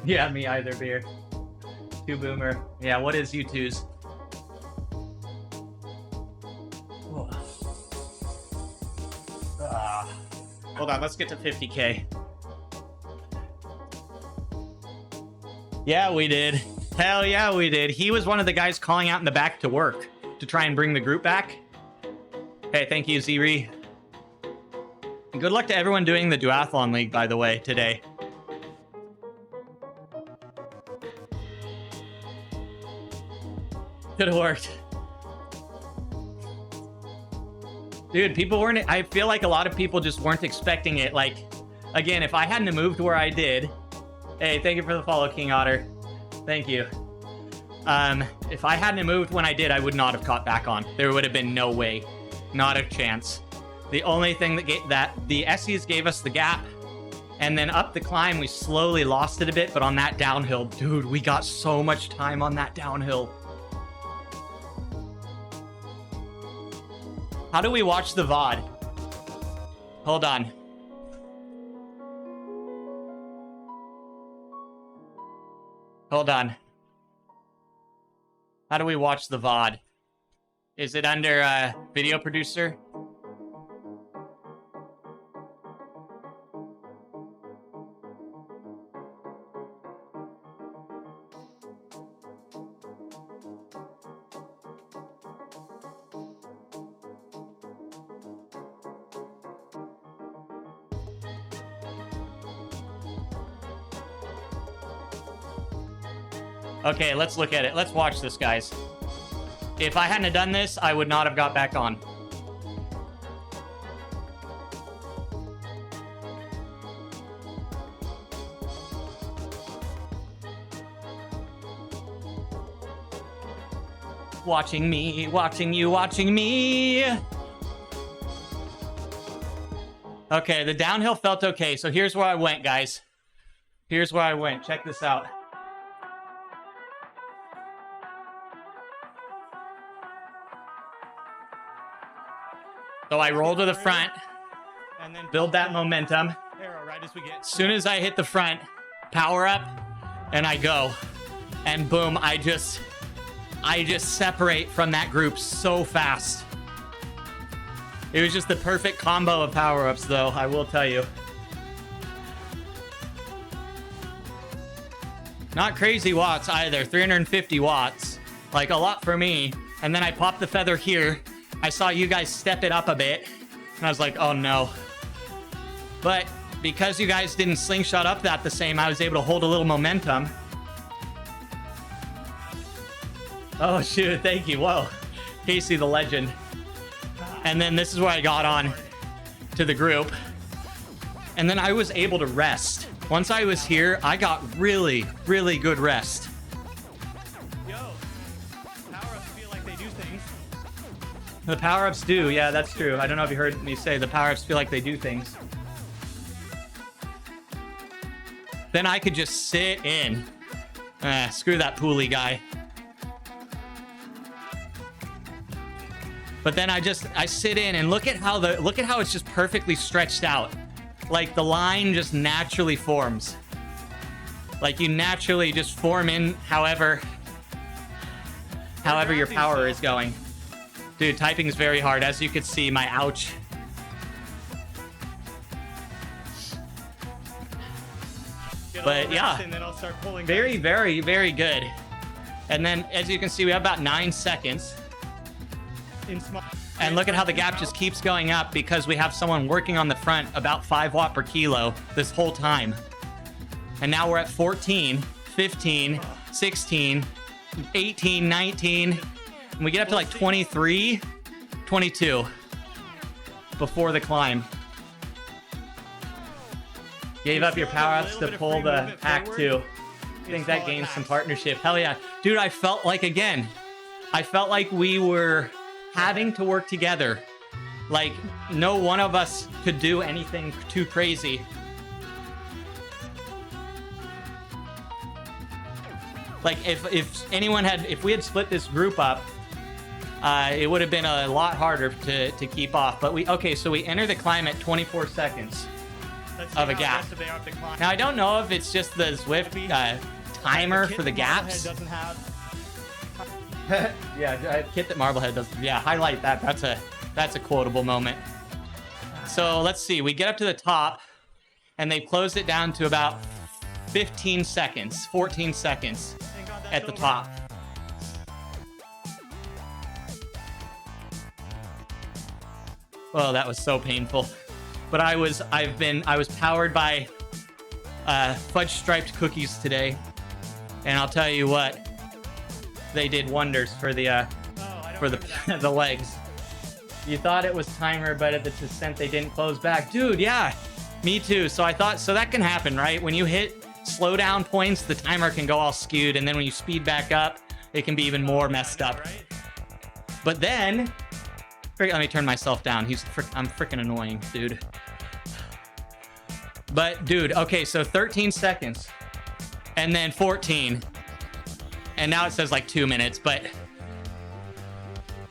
Yeah, me either, beer. Two boomer. Yeah, what is U2's? Hold on, let's get to 50K. Yeah, we did. Hell yeah, we did. He was one of the guys calling out in the back to work to try and bring the group back. Hey, thank you, Ziri. And good luck to everyone doing the duathlon league, by the way, today. Could have worked. Dude, people weren't... I feel like a lot of people just weren't expecting it. Like, again, if I hadn't moved where I did... Hey, thank you for the follow, King Otter. Thank you. If I hadn't moved when I did, I would not have caught back on. There would have been no way. Not a chance. The only thing that the Essies gave us the gap, and then up the climb, we slowly lost it a bit, but on that downhill, dude, we got so much time on that downhill. How do we watch the VOD? Hold on. Hold on. How do we watch the VOD? Is it under video producer? Okay, let's look at it. Let's watch this, guys. If I hadn't have done this, I would not have got back on. Watching me, watching you, watching me. Okay, the downhill felt okay. So here's where I went, guys. Here's where I went. Check this out. So I roll to the front and then build that momentum. As soon as I hit the front, power up, and I go. And boom, I just separate from that group so fast. It was just the perfect combo of power-ups, though, I will tell you. Not crazy watts either, 350 watts. Like, a lot for me. And then I popped the feather here. I saw you guys step it up a bit, and I was like, oh no. But because you guys didn't slingshot up that the same, I was able to hold a little momentum. Oh shoot, thank you, whoa. Casey the legend. And then this is where I got on to the group. And then I was able to rest. Once I was here, I got really, really good rest. The power-ups do, yeah, that's true. I don't know if you heard me say the power-ups feel like they do things. Then I could just sit in. Screw that Poolie guy. But then I sit in and look at how it's just perfectly stretched out. Like the line just naturally forms. Like you naturally just form in however your power is going. Dude, typing is very hard. As you can see, my ouch. But yeah, very, very, very good. And then, as you can see, we have about 9 seconds. And look at how the gap just keeps going up because we have someone working on the front about 5 watt per kilo this whole time. And now we're at 14, 15, 16, 18, 19. And we get up to like 23, 22 before the climb. Gave up your power-ups to pull the pack too. I think that gains some partnership. Hell yeah. Dude, I felt like, again, I felt like we were having to work together. Like, no one of us could do anything too crazy. Like, if we had split this group up, it would have been a lot harder to keep off. But so we enter the climb at 24 seconds of a gap. Now, I don't know if it's just the Zwift timer for the gaps. Yeah, Kit that Marblehead does. Yeah, highlight that. That's a quotable moment. So let's see. We get up to the top, and they closed it down to about 15 seconds, 14 seconds at the top. Oh, that was so painful. But I was powered by fudge striped cookies today, and I'll tell you what, they did wonders for the the legs. You thought it was timer, but at the descent they didn't close back. Dude, yeah, me too. So I thought, so that can happen, right? When you hit slowdown points, the timer can go all skewed, and then when you speed back up, it can be even more messed up. But then, let me turn myself down. I'm freaking annoying, dude. But dude, okay, so 13 seconds, and then 14, and now it says like 2 minutes, but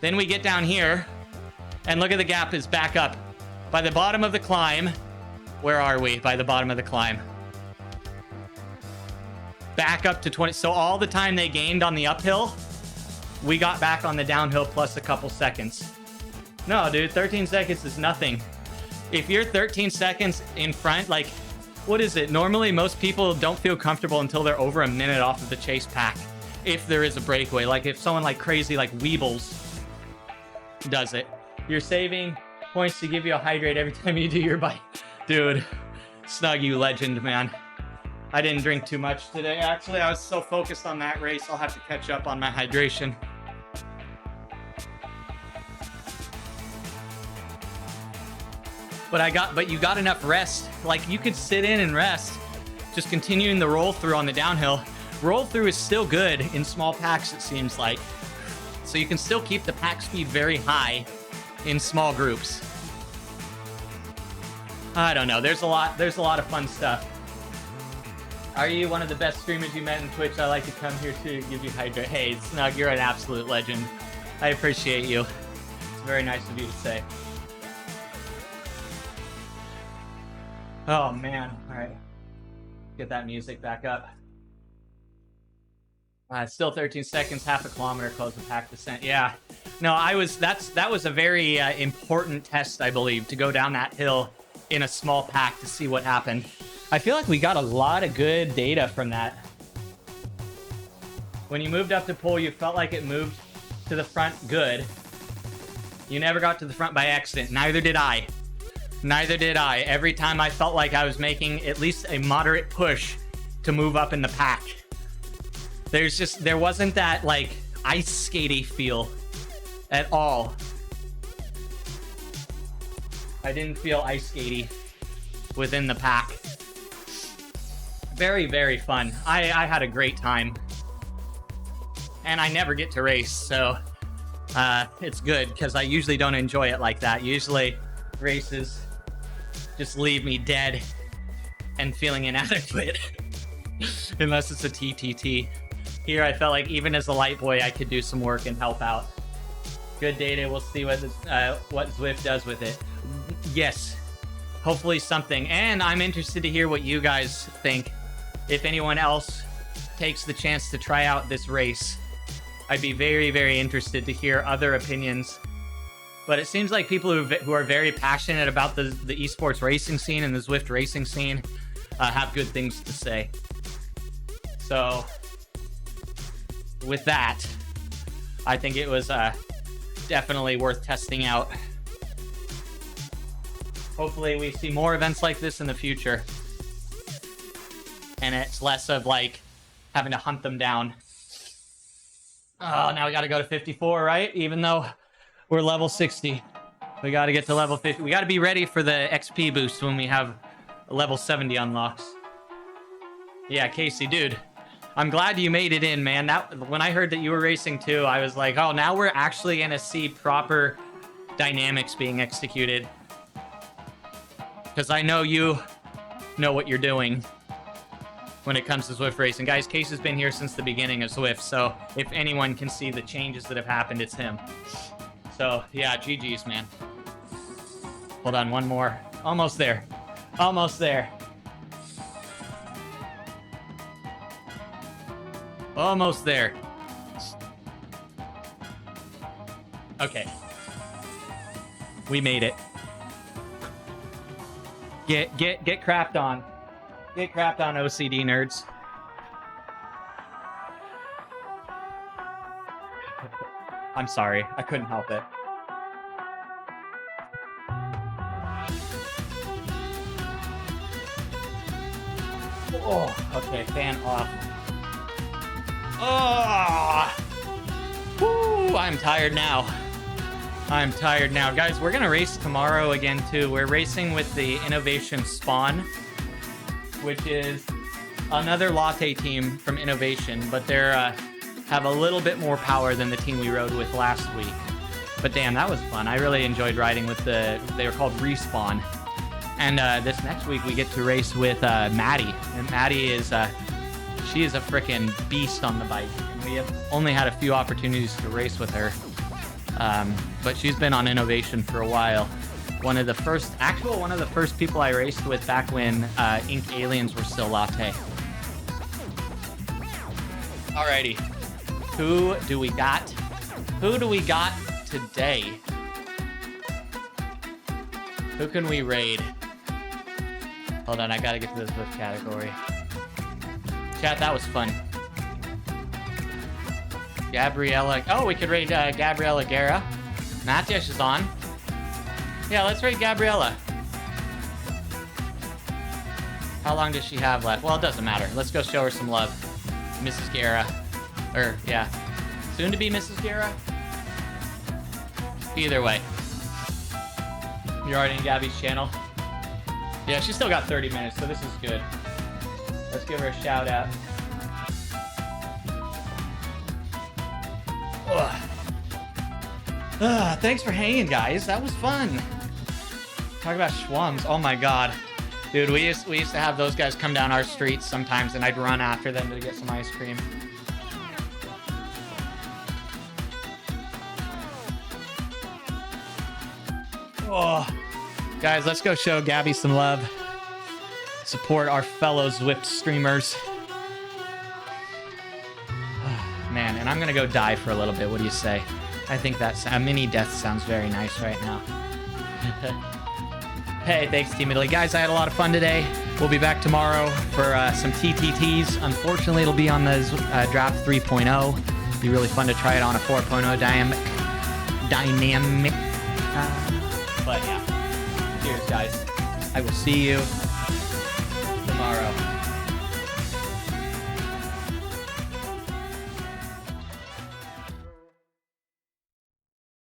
then we get down here, and look at the gap is back up. By the bottom of the climb, where are we? By the bottom of the climb. Back up to 20. So all the time they gained on the uphill, we got back on the downhill plus a couple seconds. No, dude, 13 seconds is nothing. If you're 13 seconds in front, like, what is it? Normally, most people don't feel comfortable until they're over a minute off of the chase pack. If there is a breakaway, like if someone like crazy, like Weebles does it. You're saving points to give you a hydrate every time you do your bike. Dude, Snug, you legend, man. I didn't drink too much today. Actually, I was so focused on that race, I'll have to catch up on my hydration. But you got enough rest. Like, you could sit in and rest, just continuing the roll through on the downhill. Roll through is still good in small packs, it seems like. So you can still keep the pack speed very high in small groups. I don't know. There's a lot of fun stuff. Are you one of the best streamers you met in Twitch? I like to come here to give you hydrate. Hey, Snug, you're an absolute legend. I appreciate you. It's very nice of you to say. Oh man. All right. Get that music back up. Still 13 seconds, half a kilometer, close the pack descent. Yeah. No, that was a very important test, I believe, to go down that hill in a small pack to see what happened. I feel like we got a lot of good data from that. When you moved up to pole, you felt like it moved to the front good. You never got to the front by accident. Neither did I. Neither did I. Every time I felt like I was making at least a moderate push to move up in the pack. There wasn't that like ice skatey feel at all. I didn't feel ice skatey within the pack. Very, very fun. I had a great time. And I never get to race, so it's good because I usually don't enjoy it like that. Usually races just leave me dead and feeling inadequate. Unless it's a TTT. Here I felt like even as a light boy I could do some work and help out. Good data, we'll see what Zwift does with it. Yes, hopefully something. And I'm interested to hear what you guys think. If anyone else takes the chance to try out this race, I'd be very, very interested to hear other opinions. But it seems like people who are very passionate about the esports racing scene and the Zwift racing scene have good things to say. So with that, I think it was definitely worth testing out. Hopefully we see more events like this in the future. And it's less of like having to hunt them down. Oh, now we got to go to 54, right? Even though we're level 60. We got to get to level 50. We got to be ready for the XP boost when we have level 70 unlocks. Yeah, Casey, dude. I'm glad you made it in, man. When I heard that you were racing too, I was like, oh, now we're actually going to see proper dynamics being executed. Because I know you know what you're doing when it comes to Zwift racing. Guys, Casey's been here since the beginning of Zwift, so if anyone can see the changes that have happened, it's him. So, yeah, GG's, man. Hold on, one more. Almost there. Almost there. Almost there. Okay. We made it. Get crapped on. Get crapped on, OCD nerds. I'm sorry. I couldn't help it. Oh, okay. Fan off. Oh! Woo! I'm tired now. I'm tired now. Guys, we're going to race tomorrow again, too. We're racing with the Innovation Spawn, which is another latte team from Innovation, but they're have a little bit more power than the team we rode with last week. But damn, that was fun. I really enjoyed riding with they were called Respawn. And this next week we get to race with Maddie. And Maddie is, she is a freaking beast on the bike. And we have only had a few opportunities to race with her. But she's been on Innovation for a while. One of the first people I raced with back when Ink Aliens were still latte. Alrighty. Who do we got? Who do we got today? Who can we raid? Hold on, I gotta get to the Zwift category. Chat, that was fun. Gabriella. Oh, we could raid Gabriella Guerra. Matias is on. Yeah, let's raid Gabriella. How long does she have left? Well, it doesn't matter. Let's go show her some love. Mrs. Guerra. Or, yeah. Soon to be Mrs. Guerra. Either way. You're already in Gabby's channel. Yeah, she's still got 30 minutes, so this is good. Let's give her a shout out. Thanks for hanging, guys. That was fun. Talk about schwums. Oh my god. Dude, we used to have those guys come down our streets sometimes, and I'd run after them to get some ice cream. Oh, guys, let's go show Gabby some love. Support our fellow Zwift streamers. Man, and I'm gonna go die for a little bit. What do you say? I think that's a mini death sounds very nice right now. Hey, thanks, Team Italy. Guys, I had a lot of fun today. We'll be back tomorrow for some TTTs. Unfortunately, it'll be on the draft 3.0. Be really fun to try it on a 4.0 dynamic. But yeah, cheers, guys. I will see you tomorrow.